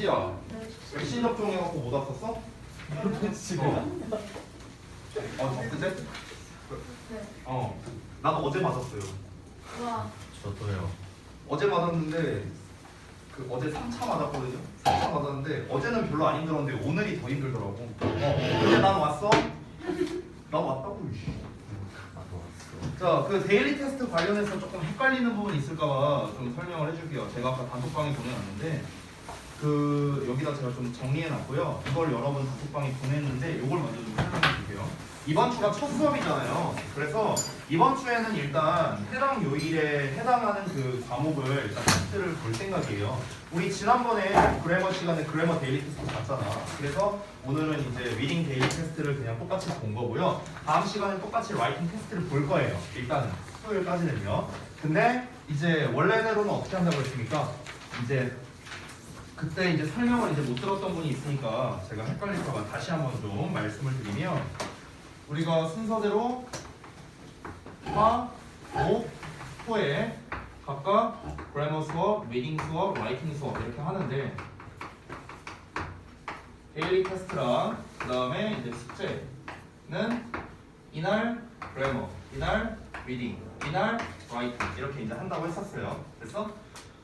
이지야, 네. 백신 접종해갖고 못 왔었어? 그제? 네. 나도 어제 맞았어요. 와. 저도요. 어제 맞았는데 어제 3차 맞았거든요. 3차 맞았는데 어제는 별로 안 힘들었는데 오늘이 더 힘들더라고. 근데 난 왔어? 나 왔다고. 나도 왔어. 자, 그 데일리 테스트 관련해서 조금 헷갈리는 부분이 있을까봐 좀 설명을 해줄게요. 제가 아까 단톡방에 보내놨는데 여기다 제가 좀 정리해놨고요. 이걸 여러분 단톡방에 보냈는데 이걸 먼저 좀 설명해줄게요. 이번 주가 첫 수업이잖아요. 그래서 이번 주에는 일단 해당 요일에 해당하는 그 과목을 일단 테스트를 볼 생각이에요. 우리 지난번에 그래머 시간에 그래머 데일리 테스트 봤잖아. 그래서 오늘은 이제 리딩 데일리 테스트를 그냥 똑같이 본 거고요. 다음 시간에 똑같이 라이팅 테스트를 볼 거예요. 일단은 수요일까지는요. 근데 이제 원래대로는 어떻게 한다고 했습니까? 이제 그때 이제 설명을 이제 못 들었던 분이 있으니까 제가 헷갈릴까봐 다시 한번 좀 말씀을 드리면, 우리가 순서대로 화, 목, 토에 각각 그래머 수업, 리딩 수업, 라이팅 수업 이렇게 하는데, 데일리 테스트랑 그 다음에 이제 숙제는 이날 그래머, 이날 리딩, 이날 라이팅 이렇게 이제 한다고 했었어요.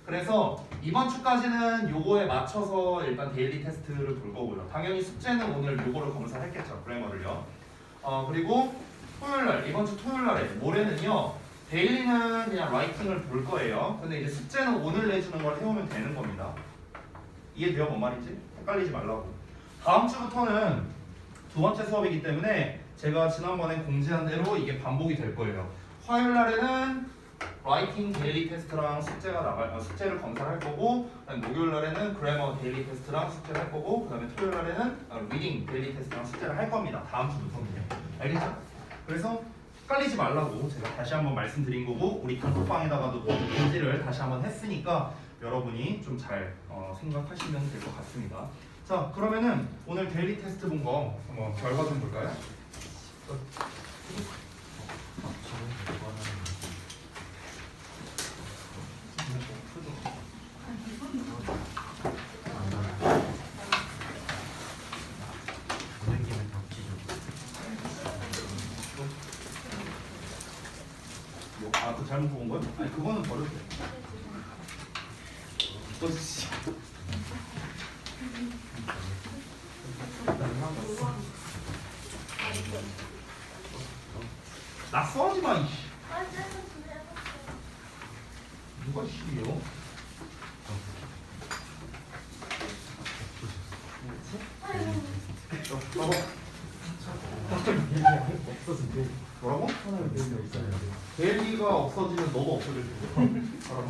그래서 이번 주까지는 요거에 맞춰서 일단 데일리 테스트를 볼 거고요. 당연히 숙제는 오늘 요거를 검사했겠죠, 그래머를요. 그리고 토요일날, 이번 주 토요일날에 모레는요, 데일리는 그냥 라이팅을 볼 거예요. 근데 이제 숙제는 오늘 내주는 걸 해오면 되는 겁니다. 이해돼요? 뭔 말인지? 헷갈리지 말라고. 다음 주부터는 두 번째 수업이기 때문에 제가 지난번에 공지한 대로 이게 반복이 될 거예요. 화요일날에는 라이팅 데일리 테스트랑 숙제를 검사를 할 거고, 그다음에 목요일 날에는 그래머 데일리 테스트랑 숙제를 할 거고, 그다음에 토요일 날에는 리딩 데일리 테스트랑 숙제를 할 겁니다. 다음 주부터는요. 알겠죠? 그래서 헷갈리지 말라고 제가 다시 한번 말씀드린 거고, 우리 단톡방에다가도 공지를 다시 한번 했으니까 여러분이 좀 잘 생각하시면 될 것 같습니다. 자, 그러면은 오늘 데일리 테스트 본 거 한번 결과 좀 볼까요? 그 잘못 본 거야? 아니 그거는 버려도 돼. 씨. 나 써지 마. 이씨. 누가 씨요? 뭐라고? 데일리가 없어지면 너도 없어질 거야. 알아봐.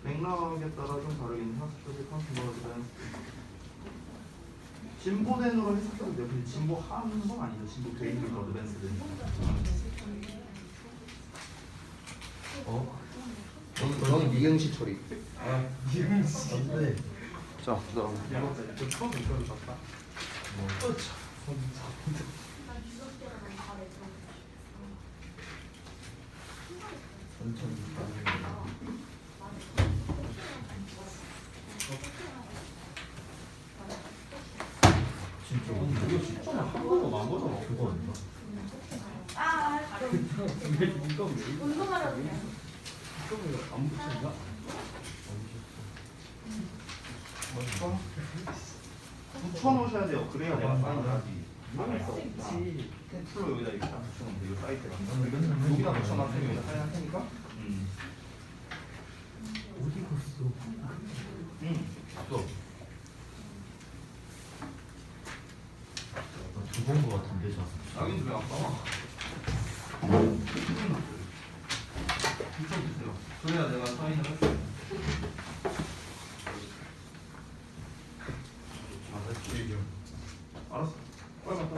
맥락에 따라 좀 다르긴 학습적인 컨트롤은 진보된으로 해석해도 돼요. 근데 진보 하는 건 아니죠. 진보 돼 있는 거 어드밴스드. 너는 미응시 처리. 미응시. 네. 자, 그다음. 저 처음 이거 줬다. 진짜 이거 진짜 한 번도 만 거잖아. 그거 아닌가? 운동하라고 그냥. 안 붙였나? 붙여놓으셔야 돼요. 그래야 내가 사인을 하지. 템플로 여기다 이렇게 딱 붙여놓으면 돼. 이거 사이트가. 여기다 붙여놨으면 여기다 사인할 테니까. 어디 갔어? 또. 두번 거 같은데 저. 여긴 왜 아까? 붙여주세요. 그래야 내가 사인을 할게. 알았어. 빨리 갔다.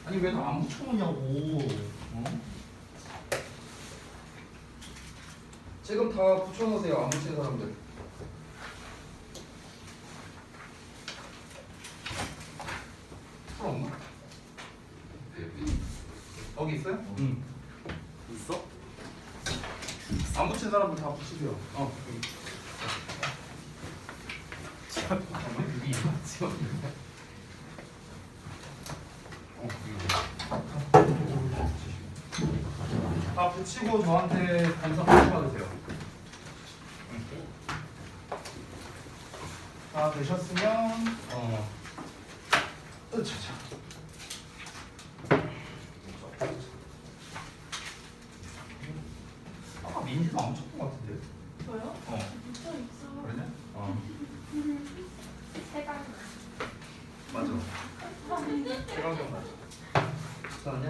아니 왜 다 안 붙여놓냐고. 어? 지금 다 붙여놓으세요. 안 붙인 사람들. 풀 없나? 여기 있어요? 응. 있어? 안 붙인 사람들 다 붙이세요. 여기. 여기 맞지? 다 붙이고 저한테 감사 받으세요. 다 되셨으면 으차차. 아까 민지도 안 붙였던 것 같은데. 저요? 붙어 있어. 그러냐? 세강. 맞아. 최강경 맞아. 괜찮냐?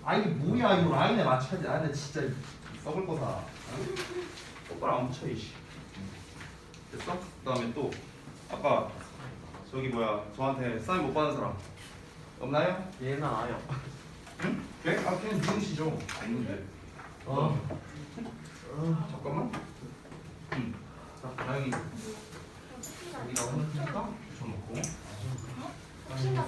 아 이게 뭐야 이거 라인에 맞춰야지. 아 근데 진짜 썩을 거사. 똑바로 안 붙여 이씨. 됐어? 그다음에 또 아까 저기 뭐야 저한테 사인 못 받은 사람 없나요? 얘는 아요. 응? 네? 아 그냥 누구시죠? 있는데. 잠깐만. 응. 자 다행히 여기다 혼자 붙여놓고. 혹시나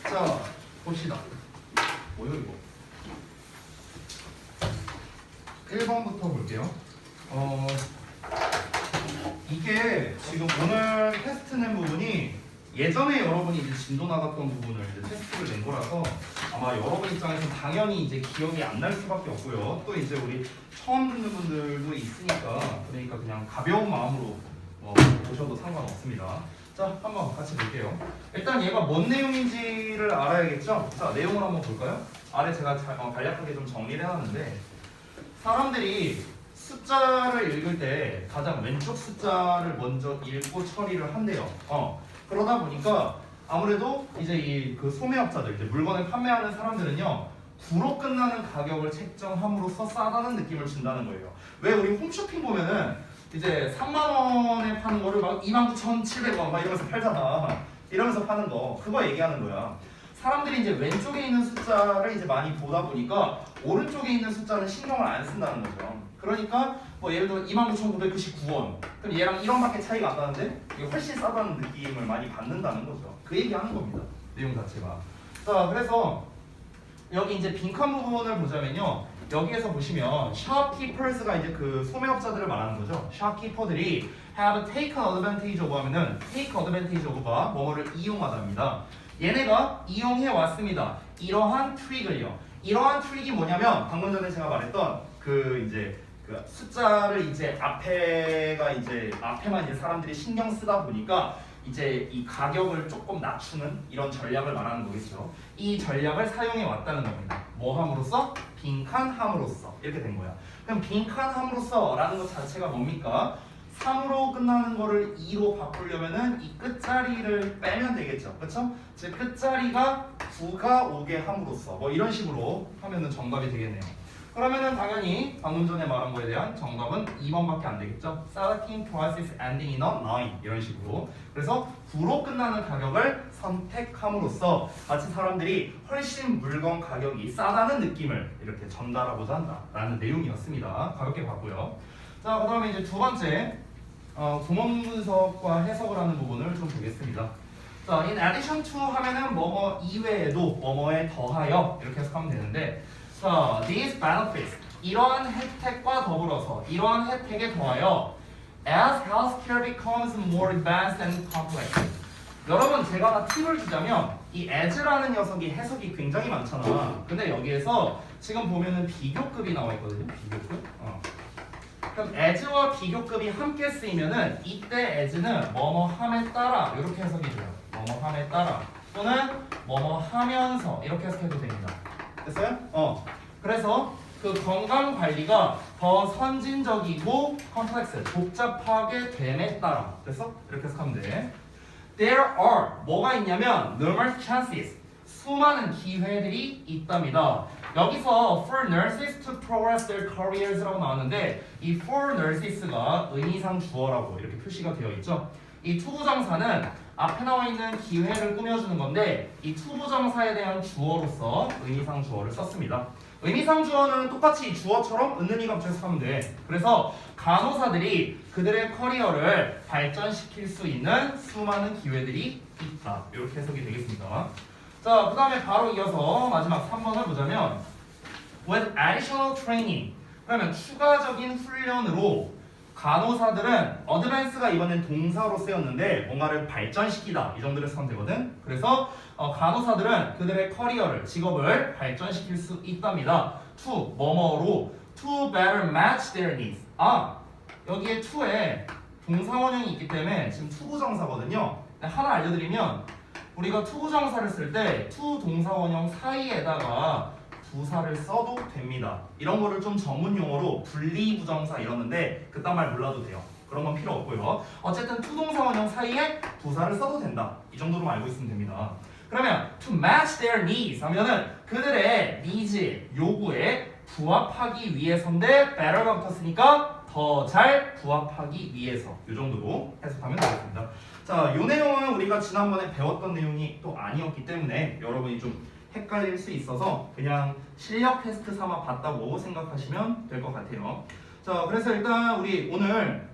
자 봅시다. 뭐요 이거? 1번부터 볼게요. 이게 지금 오늘 테스트 낸 부분이 예전에 여러분이 이제 진도 나갔던 부분을 이제 테스트를 낸 거라서 아마 여러분 입장에서 당연히 이제 기억이 안 날 수밖에 없고요. 또 이제 우리 처음 듣는 분들도 있으니까 그러니까 그냥 가벼운 마음으로 보셔도 상관없습니다. 자, 한번 같이 볼게요. 일단 얘가 뭔 내용인지를 알아야겠죠? 자, 내용을 한번 볼까요? 아래 제가 간략하게 좀 정리를 해놨는데 사람들이 숫자를 읽을 때 가장 왼쪽 숫자를 먼저 읽고 처리를 한대요. 그러다 보니까 아무래도 이제 이 그 소매업자들, 이제 물건을 판매하는 사람들은요, 9로 끝나는 가격을 책정함으로써 싸다는 느낌을 준다는 거예요. 왜 우리 홈쇼핑 보면은 이제 3만 원에 파는 거를 막 29,700원 막 이러면서 팔잖아. 이러면서 파는 거, 그거 얘기하는 거야. 사람들이 이제 왼쪽에 있는 숫자를 이제 많이 보다 보니까 오른쪽에 있는 숫자는 신경을 안 쓴다는 거죠. 그러니까 뭐 예를 들어 29,999원. 그럼 얘랑 1원밖에 차이가 안 나는데 이게 훨씬 싸다는 느낌을 많이 받는다는 거죠. 그 얘기하는 겁니다. 내용 자체가. 자, 그래서 여기 이제 빈칸 부분을 보자면요. 여기에서 보시면 shopkeepers가 이제 그 소매업자들을 말하는 거죠. shopkeeper들이 have taken advantage of 하면은 take advantage of가 뭐뭐를 이용하답니다. 얘네가 이용해 왔습니다. 이러한 트릭을요. 이러한 트릭이 뭐냐면 방금 전에 제가 말했던 그 이제 그 숫자를 이제 앞에만 이제 사람들이 신경 쓰다 보니까 이제 이 가격을 조금 낮추는 이런 전략을 말하는 거겠죠. 이 전략을 사용해 왔다는 겁니다. 뭐 함으로써? 빈칸함으로써 이렇게 된 거야. 그럼 빈칸함으로써라는 것 자체가 뭡니까? 3으로 끝나는 거를 2로 바꾸려면은 이 끝자리를 빼면 되겠죠. 그렇죠? 즉 끝자리가 9가 오게 함으로써 뭐 이런 식으로 하면은 정답이 되겠네요. 그러면은 당연히 방금 전에 말한 거에 대한 정답은 2번밖에 안 되겠죠. Selecting prices ending in a 9 이런 식으로. 그래서 9로 끝나는 가격을 선택함으로써 마치 사람들이 훨씬 물건 가격이 싸다는 느낌을 이렇게 전달하고자 한다라는 내용이었습니다. 가볍게 봤고요. 자, 그다음에 이제 두 번째 구문 분석과 해석을 하는 부분을 좀 보겠습니다. 자, in addition to 하면은 뭐뭐 이외에도 뭐뭐에 더하여 이렇게 해석하면 되는데, 자, these benefits 이러한 혜택과 더불어서 이러한 혜택에 더하여 as healthcare becomes more advanced and complex. 여러분 제가 하나 팁을 주자면 이 as라는 녀석이 해석이 굉장히 많잖아. 근데 여기에서 지금 보면은 비교급이 나와 있거든요. 비교급. 그럼 as와 비교급이 함께 쓰이면은 이때 as는 뭐뭐함에 따라 이렇게 해석이 돼요. 뭐뭐함에 따라 또는 뭐뭐하면서 이렇게 해석해도 됩니다. 됐어요? 그래서 그 건강 관리가 더 선진적이고 컴플렉스 복잡하게 됨에 따라 됐어? 이렇게 해석하면 돼. There are 뭐가 있냐면 numerous chances 수많은 기회들이 있답니다. 여기서 for nurses to progress their careers라고 나왔는데 이 for nurses가 의미상 주어라고 이렇게 표시가 되어 있죠. 이 투부정사는 앞에 나와 있는 기회를 꾸며주는 건데 이 투부정사에 대한 주어로서 의미상 주어를 썼습니다. 의미상 주어는 똑같이 이 주어처럼 있는 이가 붙여서 하면 돼. 그래서 간호사들이 그들의 커리어를 발전시킬 수 있는 수많은 기회들이 있다. 이렇게 해석이 되겠습니다. 자, 그 다음에 바로 이어서 마지막 3번을 보자면 with additional training. 그러면 추가적인 훈련으로 간호사들은 어드밴스가 이번엔 동사로 쓰였는데 뭔가를 발전시키다 이 정도로 쓰면 되거든. 그래서 간호사들은 그들의 커리어를 직업을 발전시킬 수 있답니다. to 뭐뭐로 to better match their needs. 아 여기에 to에 동사원형이 있기 때문에 지금 투부정사거든요. 하나 알려드리면 우리가 투부정사를 쓸 때 to 동사원형 사이에다가 부사를 써도 됩니다. 이런 거를 좀 전문 용어로 분리부정사 이러는데 그딴 말 몰라도 돼요. 그런 건 필요 없고요. 어쨌든 투동사원형 사이에 부사를 써도 된다. 이 정도로 알고 있으면 됩니다. 그러면 to match their needs 하면은 그들의 needs, 요구에 부합하기 위해서인데 better가 붙었으니까 더 잘 부합하기 위해서 이 정도로 해석하면 되겠습니다. 자, 이 내용은 우리가 지난번에 배웠던 내용이 또 아니었기 때문에 여러분이 좀 헷갈릴 수 있어서 그냥 실력 테스트 삼아 봤다고 생각하시면 될 것 같아요. 자, 그래서 일단 우리 오늘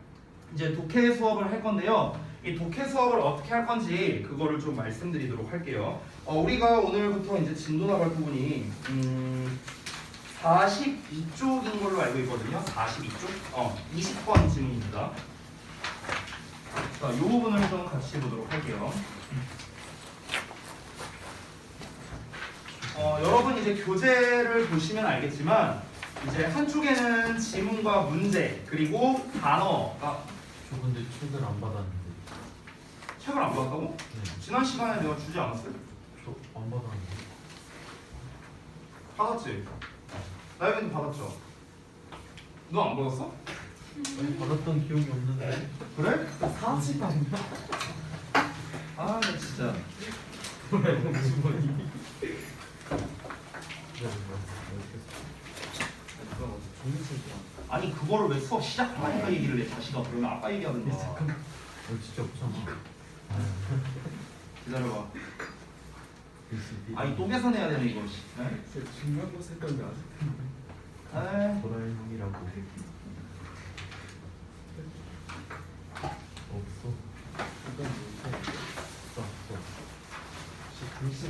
이제 독해 수업을 할 건데요. 이 독해 수업을 어떻게 할 건지 그거를 좀 말씀드리도록 할게요. 우리가 오늘부터 이제 진도 나갈 부분이 42쪽인 걸로 알고 있거든요. 42쪽? 20번 질문입니다. 자, 이 부분을 좀 같이 보도록 할게요. 여러분 이제 교재를 보시면 알겠지만 이제 한쪽에는 지문과 문제 그리고 단어가 저 근데 책을 안 받았는데. 책을 안 받았다고? 네. 지난 시간에 내가 주지 않았어요? 저 안 받았는데. 받았지? 나영이도 받았죠? 너 안 받았어? 아니, 받았던 기억이 없는데. 그래? 사실 아니야? 아, 나 진짜 주머니. 아니 그거를 왜 수업 시작하니까 얘기를 해 자식아. 그러면 아까 얘기하던데. 진짜 없잖아. 기다려봐. 아니 또 계산해야 되네 이거. 중요한 거 색깔이 아직. 에이. 도라에몽이라고. 없어. 글씨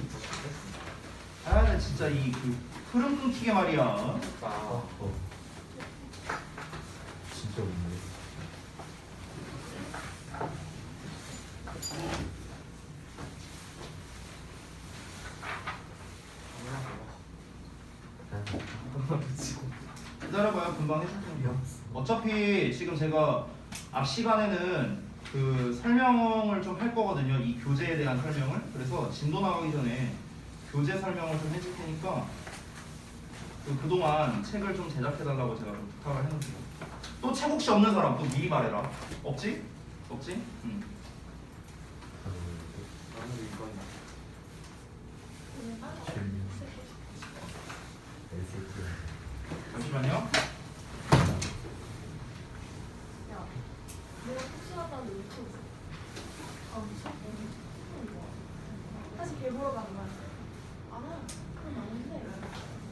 아, 나 진짜 이 그 흐름 끊기게 말이야. 진짜 없네. 기다려봐요. 금방 해줄 테니까. 어차피 지금 제가 앞 시간에는 그 설명을 좀 할 거거든요. 이 교재에 대한 설명을. 그래서 진도 나가기 전에 교재 설명을 좀 해줄 테니까 그동안 책을 좀 제작해달라고 제가 좀 부탁을 해놓을게요. 또 책 혹시 없는 사람 또 미리 말해라. 없지? 없지? 응. 나는 이건 잠시만요. 야, 내가 혹시나다는 유튜브. 다시 개 보러 가는 거야. 알아. 그건 아닌데.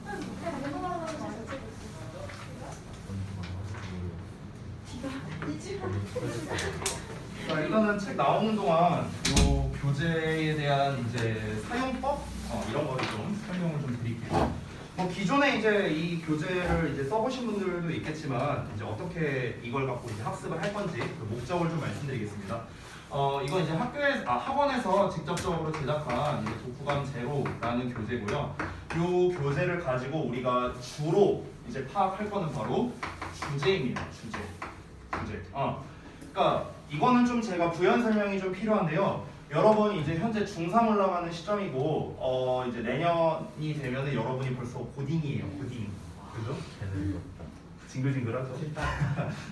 그냥 개 보러 가는 거 자체가 자, 일단은 책 나오는 동안 요 교재에 대한 이제 사용법 이런 거를 좀 설명을 좀 드릴게요. 기존에 이제 이 교재를 이제 써보신 분들도 있겠지만 이제 어떻게 이걸 갖고 이제 학습을 할 건지 그 목적을 좀 말씀드리겠습니다. 이건 이제 학원에서 직접적으로 제작한 이제 독후감 제로라는 교재고요. 요 교재를 가지고 우리가 주로 이제 파악할 거는 바로 주제입니다. 주제. 그러니까 이거는 좀 제가 부연 설명이 좀 필요한데요. 여러분이 이제 현재 중3 올라가는 시점이고 이제 내년이 되면은 여러분이 벌써 고딩이에요. 고딩. 그죠? 징글징글하죠.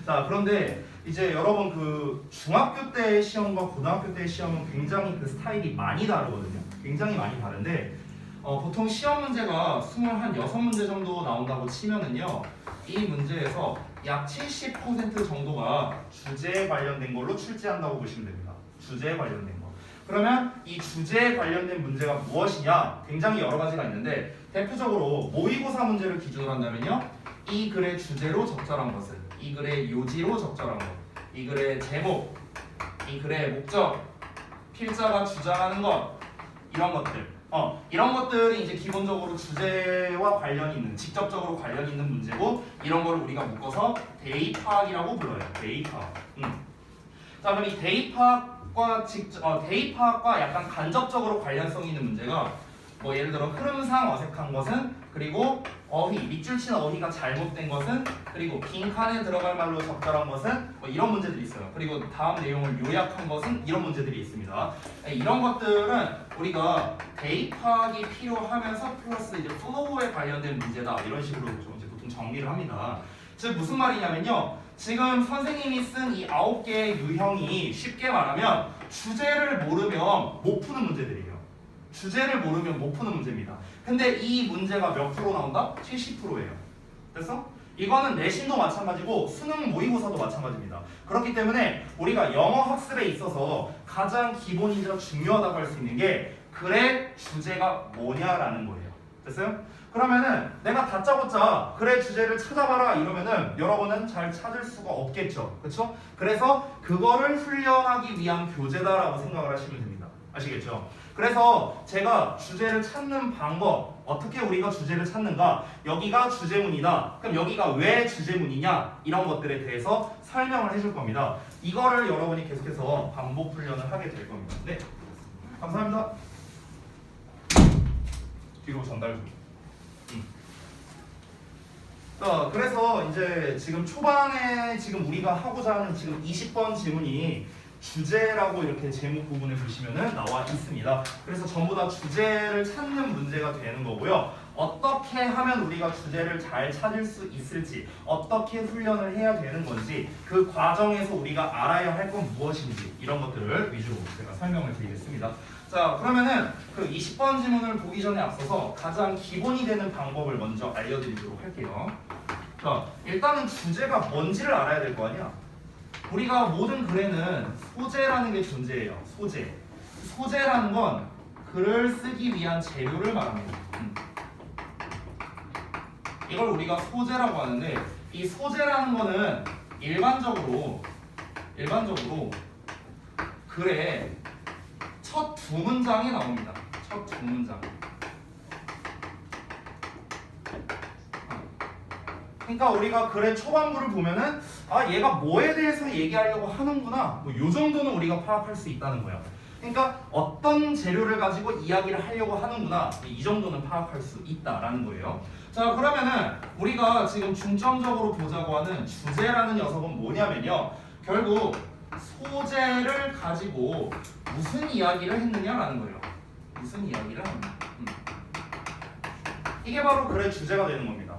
자, 그런데 이제 여러분 그 중학교 때 시험과 고등학교 때 시험은 굉장히 그 스타일이 많이 다르거든요. 굉장히 많이 다른데 보통 시험 문제가 26문제 정도 나온다고 치면은요. 이 문제에서 약 70% 정도가 주제에 관련된 걸로 출제한다고 보시면 됩니다. 주제에 관련된 거. 그러면 이 주제에 관련된 문제가 무엇이냐? 굉장히 여러 가지가 있는데 대표적으로 모의고사 문제를 기준으로 한다면요. 이 글의 주제로 적절한 것은, 이 글의 요지로 적절한 것, 이 글의 제목, 이 글의 목적, 필자가 주장하는 것, 이런 것들. 이런 것들이 이제 기본적으로 주제와 관련이 있는, 직접적으로 관련이 있는 문제고, 이런 거를 우리가 묶어서 대입파악이라고 불러요. 대입파악. 자, 그럼 이 대입파악과 약간 간접적으로 관련성이 있는 문제가 뭐 예를 들어 흐름상 어색한 것은, 그리고 어휘, 밑줄 친 어휘가 잘못된 것은, 그리고 빈칸에 들어갈 말로 적절한 것은, 뭐 이런 문제들이 있어요. 그리고 다음 내용을 요약한 것은, 이런 문제들이 있습니다. 이런 것들은 우리가 대입파악이 필요하면서 플러스 이제 플로우에 관련된 문제다, 이런 식으로 좀 이제 보통 정리를 합니다. 즉 무슨 말이냐면요, 지금 선생님이 쓴 이 9개의 유형이 쉽게 말하면 주제를 모르면 못 푸는 문제들이에요. 주제를 모르면 못 푸는 문제입니다. 근데 이 문제가 몇 프로 나온다? 70%예요. 됐어? 이거는 내신도 마찬가지고 수능 모의고사도 마찬가지입니다. 그렇기 때문에 우리가 영어 학습에 있어서 가장 기본이자 중요하다고 할 수 있는 게 글의 주제가 뭐냐라는 거예요. 됐어요? 그러면은 내가 다짜고짜 글의 주제를 찾아봐라 이러면은 여러분은 잘 찾을 수가 없겠죠. 그렇죠? 그래서 그거를 훈련하기 위한 교재다라고 생각을 하시면 됩니다. 아시겠죠? 그래서 제가 주제를 찾는 방법, 어떻게 우리가 주제를 찾는가, 여기가 주제문이다. 그럼 여기가 왜 주제문이냐, 이런 것들에 대해서 설명을 해줄 겁니다. 이거를 여러분이 계속해서 반복 훈련을 하게 될 겁니다. 네, 감사합니다. 뒤로 전달 좀. 그래서 이제 지금 초반에 지금 우리가 하고자 하는 지금 20번 질문이 주제라고 이렇게 제목 부분에 보시면은 나와 있습니다. 그래서 전부 다 주제를 찾는 문제가 되는 거고요. 어떻게 하면 우리가 주제를 잘 찾을 수 있을지, 어떻게 훈련을 해야 되는 건지, 그 과정에서 우리가 알아야 할 건 무엇인지, 이런 것들을 위주로 제가 설명을 드리겠습니다. 자, 그러면은 그 20번 질문을 보기 전에 앞서서 가장 기본이 되는 방법을 먼저 알려드리도록 할게요. 자, 일단은 주제가 뭔지를 알아야 될 거 아니야? 우리가 모든 글에는 소재라는 게 존재해요. 소재. 소재라는 건 글을 쓰기 위한 재료를 말합니다. 이걸 우리가 소재라고 하는데, 이 소재라는 거는 일반적으로 글의 첫 두 문장이 나옵니다. 첫 두 문장. 그러니까 우리가 글의 초반부를 보면은 얘가 뭐에 대해서 얘기하려고 하는구나, 뭐 요 정도는 우리가 파악할 수 있다는 거야. 그러니까 어떤 재료를 가지고 이야기를 하려고 하는구나, 이 정도는 파악할 수 있다라는 거예요. 자, 그러면은 우리가 지금 중점적으로 보자고 하는 주제라는 녀석은 뭐냐면요, 결국 소재를 가지고 무슨 이야기를 했느냐라는 거예요. 무슨 이야기를 하느냐. 이게 바로 글의 주제가 되는 겁니다.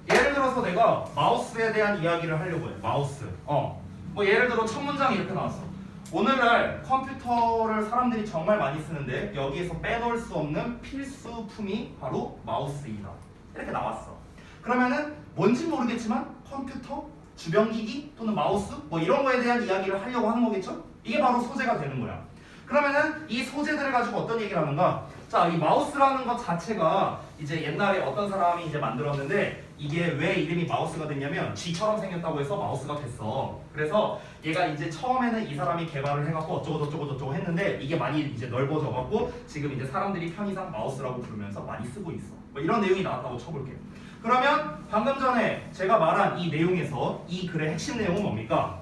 예를 들어서 내가 마우스에 대한 이야기를 하려고 해. 마우스. 뭐 예를 들어 첫 문장이 이렇게 나왔어. 오늘날 컴퓨터를 사람들이 정말 많이 쓰는데 여기에서 빼놓을 수 없는 필수품이 바로 마우스이다. 이렇게 나왔어. 그러면은 뭔지 모르겠지만 컴퓨터, 주변기기 또는 마우스 뭐 이런 거에 대한 이야기를 하려고 하는 거겠죠? 이게 바로 소재가 되는 거야. 그러면은 이 소재들을 가지고 어떤 얘기를 하는가? 자, 이 마우스라는 것 자체가 이제 옛날에 어떤 사람이 이제 만들었는데, 이게 왜 이름이 마우스가 됐냐면 G처럼 생겼다고 해서 마우스가 됐어. 그래서 얘가 이제 처음에는 이 사람이 개발을 해갖고 어쩌고 했는데, 이게 많이 이제 넓어져갖고 지금 이제 사람들이 편의상 마우스라고 부르면서 많이 쓰고 있어. 뭐 이런 내용이 나왔다고 쳐볼게요. 그러면 방금 전에 제가 말한 이 내용에서 이 글의 핵심 내용은 뭡니까?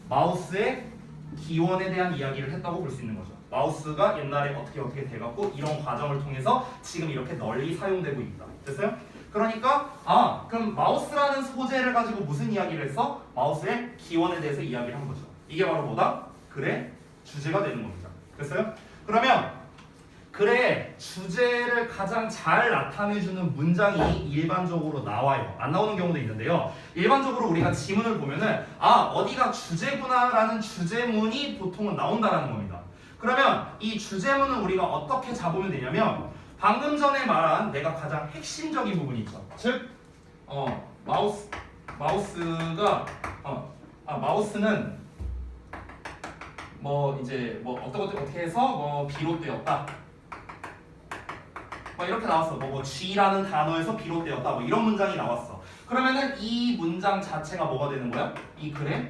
마우스의 기원에 대한 이야기를 했다고 볼 수 있는 거죠. 마우스가 옛날에 어떻게 돼갖고 이런 과정을 통해서 지금 이렇게 널리 사용되고 있다. 됐어요? 그러니까 그럼 마우스라는 소재를 가지고 무슨 이야기를 했어? 마우스의 기원에 대해서 이야기를 한 거죠. 이게 바로 뭐다? 글의 주제가 되는 겁니다. 됐어요? 그러면 글의 주제를 가장 잘 나타내주는 문장이 일반적으로 나와요. 안 나오는 경우도 있는데요. 일반적으로 우리가 지문을 보면은 어디가 주제구나라는 주제문이 보통은 나온다라는 겁니다. 그러면 이 주제문은 우리가 어떻게 잡으면 되냐면, 방금 전에 말한 내가 가장 핵심적인 부분이 있죠. 즉, 마우스는 뭐 이제 뭐 어떻게 해서 뭐 비롯되었다. 뭐 이렇게 나왔어. 뭐 G라는 단어에서 비롯되었다. 뭐 이런 문장이 나왔어. 그러면은 이 문장 자체가 뭐가 되는 거야? 이 글의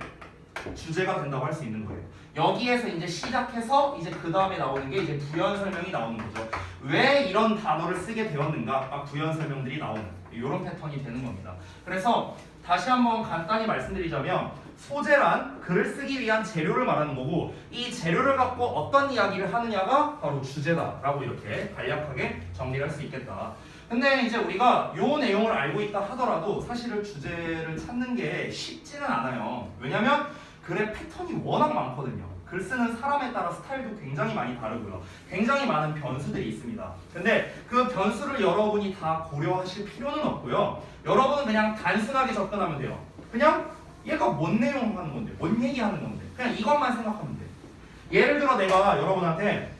주제가 된다고 할 수 있는 거예요. 여기에서 이제 시작해서 이제 그 다음에 나오는 게 이제 부연 설명이 나오는 거죠. 왜 이런 단어를 쓰게 되었는가? 부연 설명들이 나오는 이런 패턴이 되는 겁니다. 그래서 다시 한번 간단히 말씀드리자면 소재란 글을 쓰기 위한 재료를 말하는 거고 이 재료를 갖고 어떤 이야기를 하느냐가 바로 주제다라고 이렇게 간략하게 정리를 할 수 있겠다. 근데 이제 우리가 요 내용을 알고 있다 하더라도 사실은 주제를 찾는 게 쉽지는 않아요. 왜냐면 글의 패턴이 워낙 많거든요. 글 쓰는 사람에 따라 스타일도 굉장히 많이 다르고요. 굉장히 많은 변수들이 있습니다. 근데 그 변수를 여러분이 다 고려하실 필요는 없고요. 여러분은 그냥 단순하게 접근하면 돼요. 그냥 얘가 뭔 내용 하는 건데, 뭔 얘기하는 건데, 그냥 이것만 생각하면 돼. 예를 들어 내가 여러분한테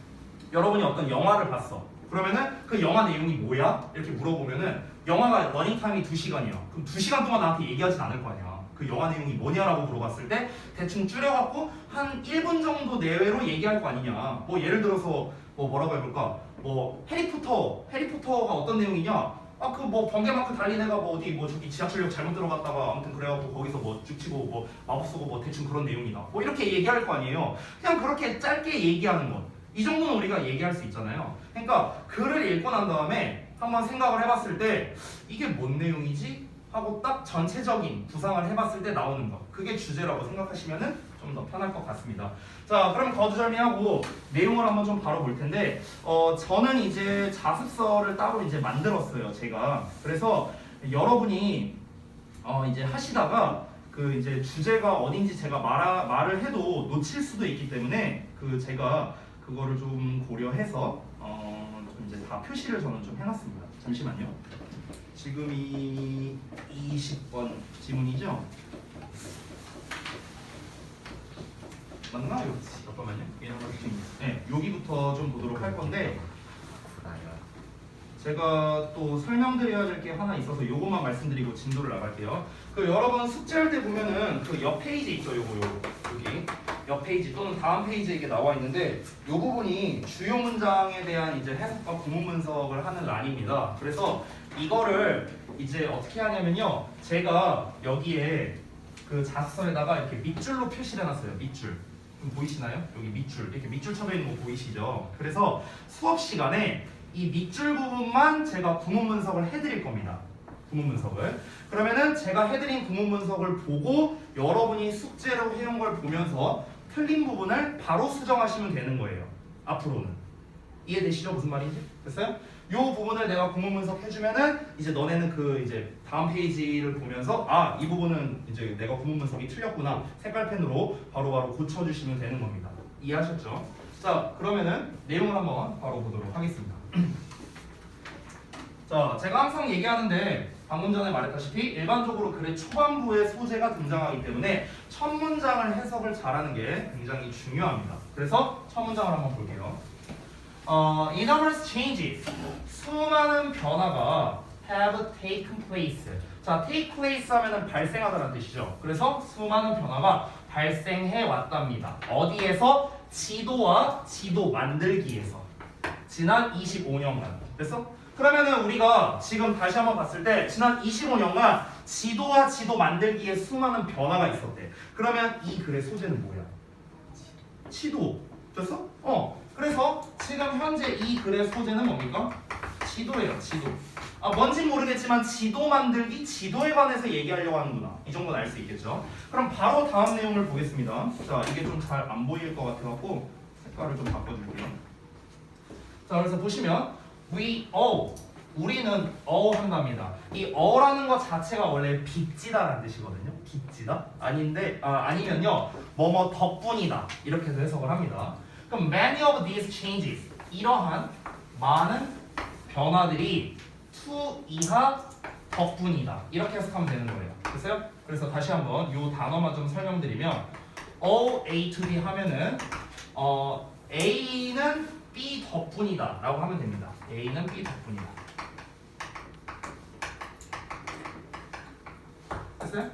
여러분이 어떤 영화를 봤어. 그러면은 그 영화 내용이 뭐야? 이렇게 물어보면은 영화가 러닝타임이 2시간이야. 그럼 2시간 동안 나한테 얘기하진 않을 거 아니야. 그 영화 내용이 뭐냐라고 물어봤을 때 대충 줄여갖고 한 1분 정도 내외로 얘기할 거 아니냐. 뭐 예를 들어서 뭐라고 해볼까? 뭐 해리포터가 어떤 내용이냐? 그 뭐 번개마크 달린 애가 뭐 어디 뭐 저기 지하철역 잘못 들어갔다가 아무튼 그래갖고 거기서 뭐 쭉 치고 뭐 마법 쓰고 뭐 대충 그런 내용이다. 뭐 이렇게 얘기할 거 아니에요. 그냥 그렇게 짧게 얘기하는 것. 이 정도는 우리가 얘기할 수 있잖아요. 그러니까 글을 읽고 난 다음에 한번 생각을 해봤을 때 이게 뭔 내용이지? 하고 딱 전체적인 구상을 해봤을 때 나오는 것. 그게 주제라고 생각하시면은 좀 더 편할 것 같습니다. 자, 그럼 거두절미하고 내용을 한번 좀 바로 볼 텐데, 저는 이제 자습서를 따로 이제 만들었어요, 제가. 그래서 여러분이 이제 하시다가 그 이제 주제가 어딘지 제가 말을 해도 놓칠 수도 있기 때문에 그 제가 그거를 좀 고려해서 좀 이제 다 표시를 저는 좀 해놨습니다. 잠시만요. 지금이 20번 지문이죠? 맞나요? 잠깐만요. 네, 여기부터 좀 보도록 할 건데 제가 또 설명드려야 될 게 하나 있어서 요것만 말씀드리고 진도를 나갈게요. 그 여러분 숙제할 때 보면은 그 옆 페이지 있죠, 요거 여기 옆 페이지 또는 다음 페이지에 이게 나와 있는데 요 부분이 주요 문장에 대한 이제 해석과 구문 분석을 하는 란입니다. 그래서 이거를 이제 어떻게 하냐면요, 제가 여기에 그 자습서에다가 이렇게 밑줄로 표시를 해놨어요. 밑줄. 보이시나요? 여기 밑줄, 이렇게 밑줄 쳐져 있는 거 보이시죠? 그래서 수업 시간에 이 밑줄 부분만 제가 구문 분석을 해드릴 겁니다. 구문 분석을. 그러면은 제가 해드린 구문 분석을 보고 여러분이 숙제로 해온 걸 보면서 틀린 부분을 바로 수정하시면 되는 거예요. 앞으로는. 이해되시죠? 무슨 말인지? 됐어요? 이 부분을 내가 구문 분석해주면은 이제 너네는 그 이제 다음 페이지를 보면서 이 부분은 이제 내가 구문 분석이 틀렸구나. 색깔펜으로 바로바로 고쳐주시면 되는 겁니다. 이해하셨죠? 자, 그러면은 내용을 한번 바로 보도록 하겠습니다. 자, 제가 항상 얘기하는데 방금 전에 말했다시피 일반적으로 글의 초반부에 소재가 등장하기 때문에 첫 문장을 해석을 잘하는 게 굉장히 중요합니다. 그래서 첫 문장을 한번 볼게요. Enormous changes, 수많은 변화가 have taken place. 자, take place 하면은 발생하다라는 뜻이죠. 그래서 수많은 변화가 발생해 왔답니다. 어디에서? 지도와 지도 만들기에서. 지난 25년간. 됐어? 그러면은 우리가 지금 다시 한번 봤을 때 지난 25년간 지도와 지도 만들기에 수많은 변화가 있었대. 그러면 이 글의 소재는 뭐야? 지도. 됐어? 그래서 지금 현재 이 글의 소재는 뭡니까? 지도예요, 지도. 뭔진 모르겠지만 지도 만들기, 지도에 관해서 얘기하려고 하는구나. 이 정도는 알 수 있겠죠? 그럼 바로 다음 내용을 보겠습니다. 자, 이게 좀 잘 안 보일 것 같아갖고 색깔을 좀 바꿔줄게요. 자, 그래서 보시면 우리는 한답니다. 이 어라는 것 자체가 원래 빚지다라는 뜻이거든요. 빚지다? 아니면요, 뭐뭐 덕분이다. 이렇게 해서 해석을 합니다. 그럼 many of these changes, 이러한 많은 변화들이 to 이하 덕분이다. 이렇게 해석하면 되는 거예요. 됐어요? 그래서 다시 한번 이 단어만 좀 설명드리면 O, A to B 하면은 A는 B 덕분이다 라고 하면 됩니다. A는 B 덕분이다. 됐어요?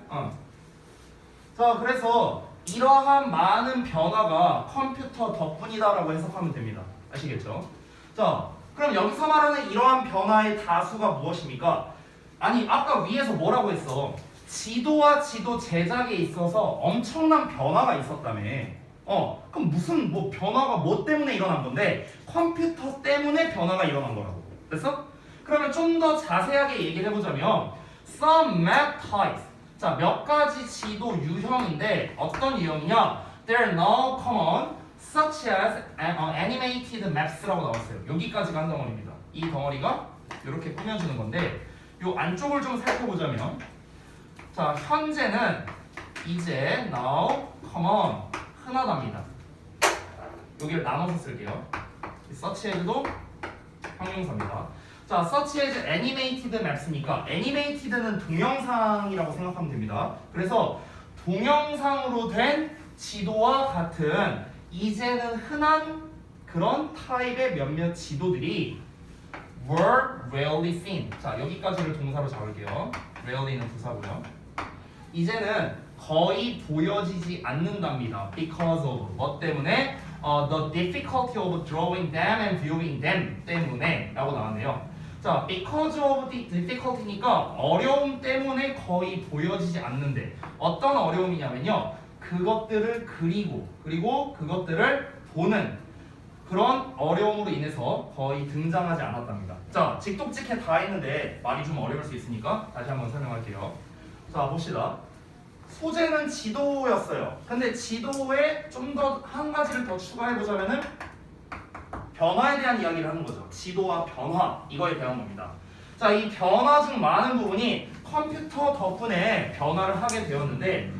자, 그래서 이러한 많은 변화가 컴퓨터 덕분이다라고 해석하면 됩니다. 아시겠죠? 자, 그럼 여기서 말하는 이러한 변화의 다수가 무엇입니까? 아니, 아까 위에서 뭐라고 했어? 지도와 지도 제작에 있어서 엄청난 변화가 있었다며. 그럼 무슨 뭐 변화가 뭐 때문에 일어난 건데 컴퓨터 때문에 변화가 일어난 거라고. 됐어? 그러면 좀 더 자세하게 얘기를 해보자면 some map types. 자, 몇 가지 지도 유형인데 어떤 유형이냐? They're now common such as animated maps라고 나왔어요. 여기까지가 한 덩어리입니다. 이 덩어리가 이렇게 꾸며주는 건데 요 안쪽을 좀 살펴보자면 자, 현재는 이제 now common 흔하답니다. 여기를 나눠서 쓸게요. such as도 형용사입니다. 자, such as animated maps니까 animated는 동영상이라고 생각하면 됩니다. 그래서 동영상으로 된 지도와 같은 이제는 흔한 그런 타입의 몇몇 지도들이 were rarely seen. 자, 여기까지를 동사로 잡을게요. rarely는 부사고요. 이제는 거의 보여지지 않는답니다. because of 뭐 때문에? The difficulty of drawing them and viewing them 때문에 라고 나왔네요. 자, because of the difficulty니까 어려움 때문에 거의 보여지지 않는데 어떤 어려움이냐면요. 그것들을 그리고 그것들을 보는 그런 어려움으로 인해서 거의 등장하지 않았답니다. 자, 직독직해 다 했는데 말이 좀 어려울 수 있으니까 다시 한번 설명할게요. 자, 봅시다. 소재는 지도였어요. 근데 지도에 좀 더 한 가지를 더 추가해보자면은 변화에 대한 이야기를 하는 거죠. 지도와 변화, 이거에 대한 겁니다. 자, 이 변화 중 많은 부분이 컴퓨터 덕분에 변화를 하게 되었는데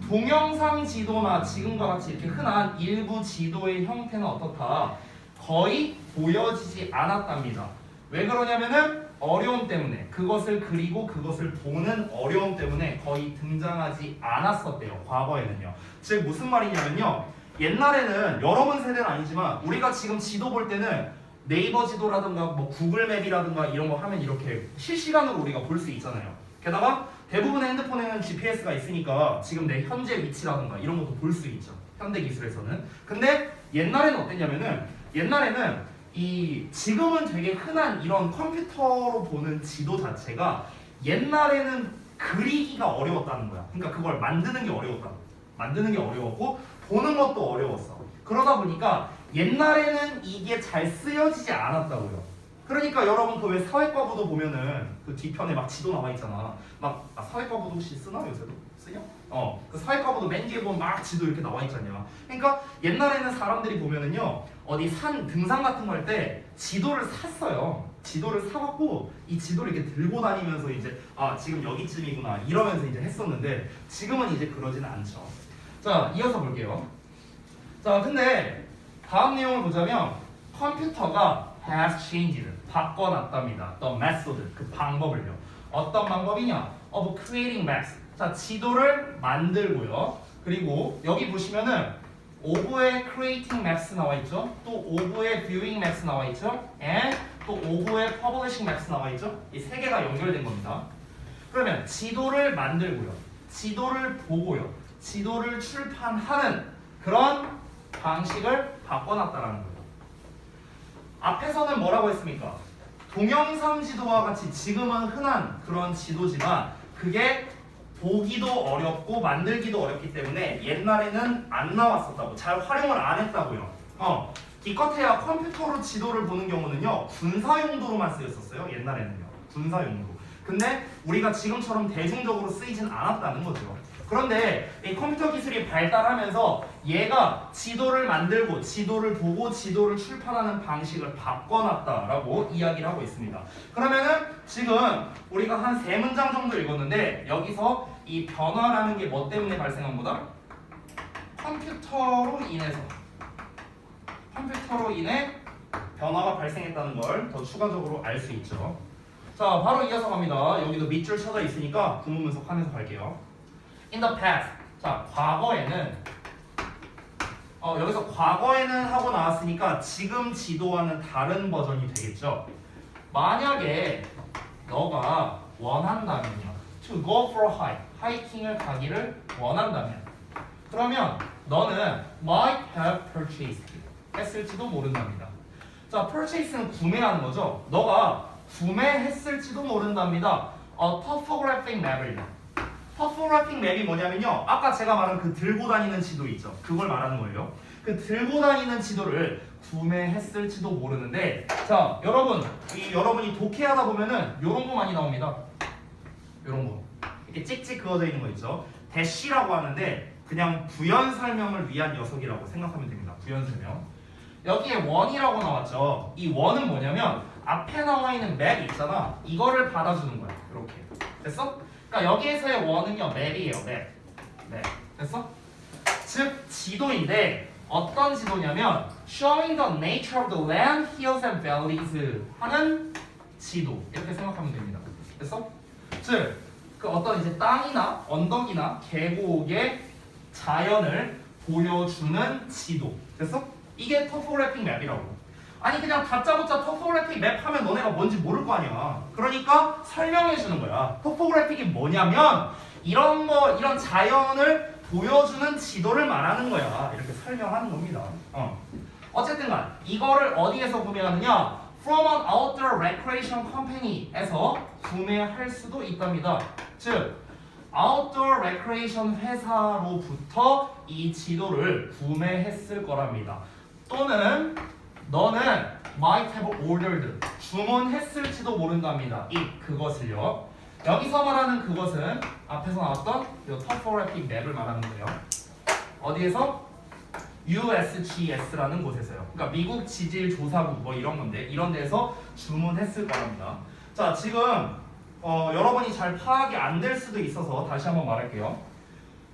동영상 지도나 지금과 같이 이렇게 흔한 일부 지도의 형태는 어떻다? 거의 보여지지 않았답니다. 왜 그러냐면은 어려움 때문에 그것을 그리고 그것을 보는 어려움 때문에 거의 등장하지 않았었대요. 과거에는요. 즉 무슨 말이냐면요. 옛날에는 여러분 세대는 아니지만 우리가 지금 지도 볼 때는 네이버 지도라든가 뭐 구글 맵이라든가 이런 거 하면 이렇게 실시간으로 우리가 볼 수 있잖아요. 게다가 대부분의 핸드폰에는 GPS가 있으니까 지금 내 현재 위치라든가 이런 것도 볼 수 있죠. 현대 기술에서는. 근데 옛날에는 어땠냐면은 옛날에는 지금은 되게 흔한 이런 컴퓨터로 보는 지도 자체가 옛날에는 그리기가 어려웠다는 거야. 그러니까 그걸 만드는 게 어려웠다. 만드는 게 어려웠고 보는 것도 어려웠어. 그러다 보니까 옛날에는 이게 잘 쓰여지지 않았다고요. 그러니까 여러분 그 왜 사회과부도 보면은 그 뒤편에 막 지도 나와 있잖아. 막 사회과부도 혹시 쓰나 요새도? 쓰냐? 그 사회과부도 맨 뒤에 보면 막 지도 이렇게 나와 있잖냐. 그러니까 옛날에는 사람들이 보면은요 어디 산 등산 같은 거 할 때 지도를 샀어요. 지도를 사갖고 이 지도를 이렇게 들고 다니면서 이제 지금 여기쯤이구나 이러면서 이제 했었는데 지금은 이제 그러지는 않죠. 자, 이어서 볼게요. 자, 근데 다음 내용을 보자면 컴퓨터가 has changed 바꿔놨답니다. The method 그 방법을요. 어떤 방법이냐? of creating maps. 자, 지도를 만들고요. 그리고 여기 보시면은 of의 creating maps 나와 있죠. 또 of의 viewing maps 나와 있죠. and 또 of의 publishing maps 나와 있죠. 이 세 개가 연결된 겁니다. 그러면 지도를 만들고요. 지도를 보고요. 지도를 출판하는 그런 방식을 바꿔놨다라는 거예요. 앞에서는 뭐라고 했습니까? 동영상 지도와 같이 지금은 흔한 그런 지도지만 그게 보기도 어렵고 만들기도 어렵기 때문에 옛날에는 안 나왔었다고 잘 활용을 안 했다고요. 기껏해야 컴퓨터로 지도를 보는 경우는요 군사용도로만 쓰였었어요. 옛날에는요 군사용도로. 근데 우리가 지금처럼 대중적으로 쓰이진 않았다는 거죠. 그런데 이 컴퓨터 기술이 발달하면서 얘가 지도를 만들고 지도를 보고 지도를 출판하는 방식을 바꿔놨다라고 이야기를 하고 있습니다. 그러면은 지금 우리가 한 3문장 정도 읽었는데 여기서 이 변화라는 게 뭐 때문에 발생한 거다? 컴퓨터로 인해 변화가 발생했다는 걸 더 추가적으로 알 수 있죠. 자, 바로 이어서 갑니다. 여기도 밑줄 쳐져 있으니까 구문 분석하면서 갈게요. In the past. 자, 과거에는 여기서 과거에는 하고 나왔으니까 지금 지도와는 다른 버전이 되겠죠. 만약에 너가 원한다면요. To go for a hike. 하이킹을 가기를 원한다면. 그러면 너는 might have purchased 했을지도 모른답니다. 자, purchase는 구매하는 거죠. 너가 구매했을지도 모른답니다. topographic map을요. topographic map이 뭐냐면요. 아까 제가 말한 그 들고 다니는 지도 있죠. 그걸 말하는 거예요. 그 들고 다니는 지도를 구매했을지도 모르는데, 자, 여러분이 독해하다 보면은 요런 거 많이 나옵니다. 요런 거. 이렇게 찍찍 그어져 있는 거 있죠. 대시라고 하는데 그냥 부연 설명을 위한 녀석이라고 생각하면 됩니다. 부연 설명. 여기에 원이라고 나왔죠. 이 원은 뭐냐면 앞에 나와 있는 맵 있잖아. 이거를 받아주는 거야. 이렇게. 됐어? 그러니까 여기에서의 원은요. 맵이에요. 맵. 됐어? 즉 지도인데 어떤 지도냐면 showing the nature of the land, hills and valleys 하는 지도. 이렇게 생각하면 됩니다. 됐어? 즉 그 어떤 이제 땅이나 언덕이나 계곡의 자연을 보여주는 지도. 됐어? 이게 topographic map이라고. 아니 그냥 다짜고짜 topographic map 하면 너네가 뭔지 모를 거 아니야. 그러니까 설명해 주는 거야. topographic이 뭐냐면 이런 자연을 보여주는 지도를 말하는 거야. 이렇게 설명하는 겁니다. 어쨌든간 이거를 어디에서 구매하느냐? From an outdoor recreation company에서 구매할 수도 있답니다. 즉 outdoor recreation 회사로부터 이 지도를 구매했을 거랍니다. 또는 너는 might have ordered 주문했을지도 모른답니다. 그것을요. 여기서 말하는 그것은 앞에서 나왔던 이 topographic map을 말하는 거예요. 어디에서? USGS라는 곳에서요. 그러니까 미국 지질조사국 뭐 이런 건데 이런 데서 주문했을 거랍니다. 자, 지금 여러분이 잘 파악이 안 될 수도 있어서 다시 한번 말할게요.